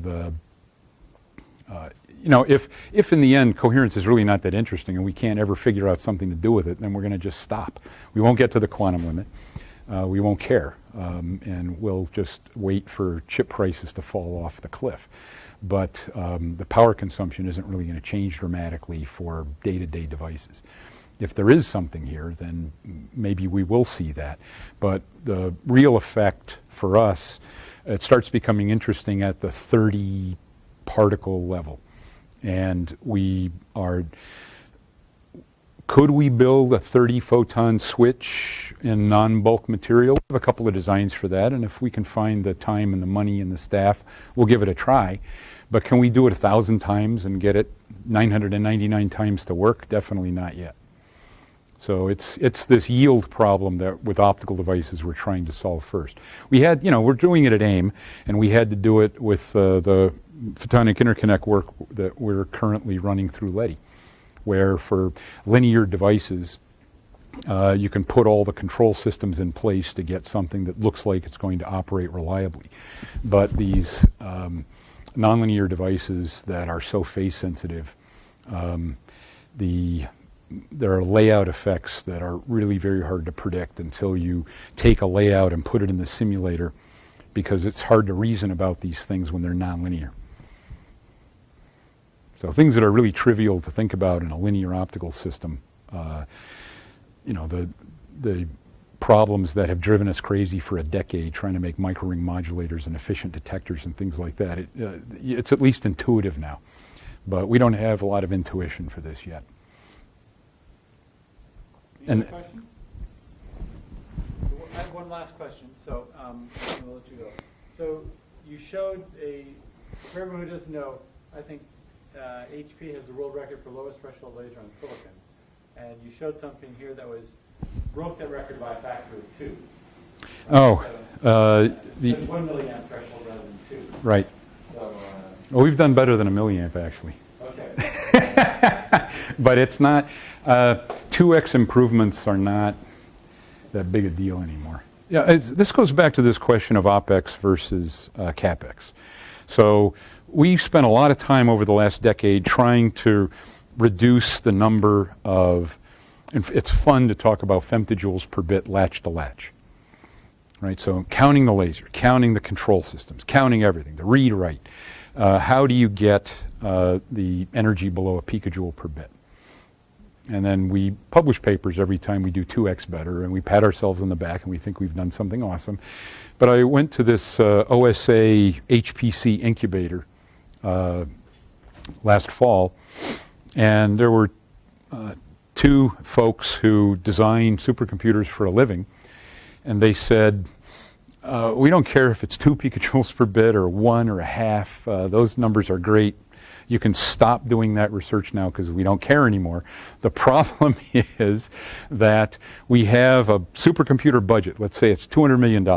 if in the end coherence is really not that interesting and we can't ever figure out something to do with it, then we're going to just stop. We won't get to the quantum limit. We won't care, and we'll just wait for chip prices to fall off the cliff. But the power consumption isn't really going to change dramatically for day-to-day devices. If there is something here, then maybe we will see that. But the real effect for us, it starts becoming interesting at the 30 particle level. And could we build a 30 photon switch in non-bulk material? We have a couple of designs for that, and if we can find the time and the money and the staff, we'll give it a try. But can we do it 1,000 times and get it 999 times to work? Definitely not yet. So it's this yield problem that with optical devices we're trying to solve first. We had, we're doing it at AIM, and we had to do it with the photonic interconnect work that we're currently running through LEDI, where for linear devices, you can put all the control systems in place to get something that looks like it's going to operate reliably. But these nonlinear devices that are so phase sensitive, there are layout effects that are really very hard to predict until you take a layout and put it in the simulator, because it's hard to reason about these things when they're nonlinear. So things that are really trivial to think about in a linear optical system, the problems that have driven us crazy for a decade trying to make microring modulators and efficient detectors and things like that, it's at least intuitive now. But we don't have a lot of intuition for this yet. Any other question? I have one last question, so we'll let you go. So you showed for everyone who doesn't know, I think HP has the world record for lowest threshold laser on silicon. And you showed something here that broke that record by a factor of 2. Oh, the 1 milliamp threshold rather than 2. Right. So Well, we've done better than a milliamp, actually. Okay. But it's not, 2x improvements are not that big a deal anymore. Yeah, this goes back to this question of OpEx versus CapEx. So we've spent a lot of time over the last decade trying to reduce the number of, and it's fun to talk about femtojoules per bit latch to latch. Right, so counting the laser, counting the control systems, counting everything, the read write. How do you get the energy below a picojoule per bit? And then we publish papers every time we do 2x better, and we pat ourselves on the back and we think we've done something awesome. But I went to this OSA HPC incubator last fall, and there were two folks who design supercomputers for a living, and they said, we don't care if it's 2 picojoules per bit or 1 or a half. Those numbers are great. You can stop doing that research now because we don't care anymore. The problem is that we have a supercomputer budget. Let's say it's $200 million.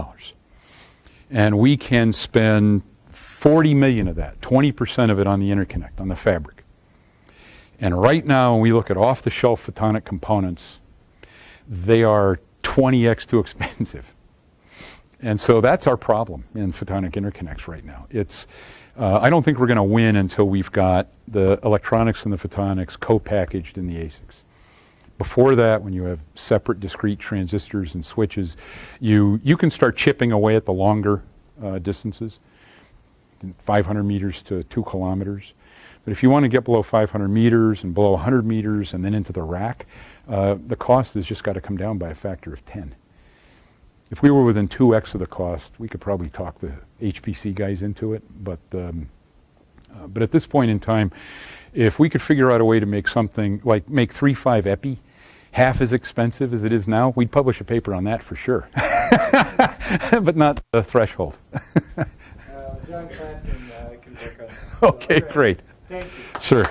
And we can spend 40 million of that, 20% of it on the interconnect, on the fabric. And right now, when we look at off-the-shelf photonic components, they are 20x too expensive. And so that's our problem in photonic interconnects right now. It's, I don't think we're going to win until we've got the electronics and the photonics co-packaged in the ASICs. Before that, when you have separate discrete transistors and switches, you can start chipping away at the longer distances, 500 meters to 2 kilometers. But if you want to get below 500 meters and below 100 meters and then into the rack, the cost has just got to come down by a factor of 10. If we were within 2x of the cost, we could probably talk the HPC guys into it. But at this point in time, if we could figure out a way to make something like make 3.5 epi half as expensive as it is now, we'd publish a paper on that for sure. But not the threshold. John Clanton can work on that. Okay, All right. great. Thank you. Sure.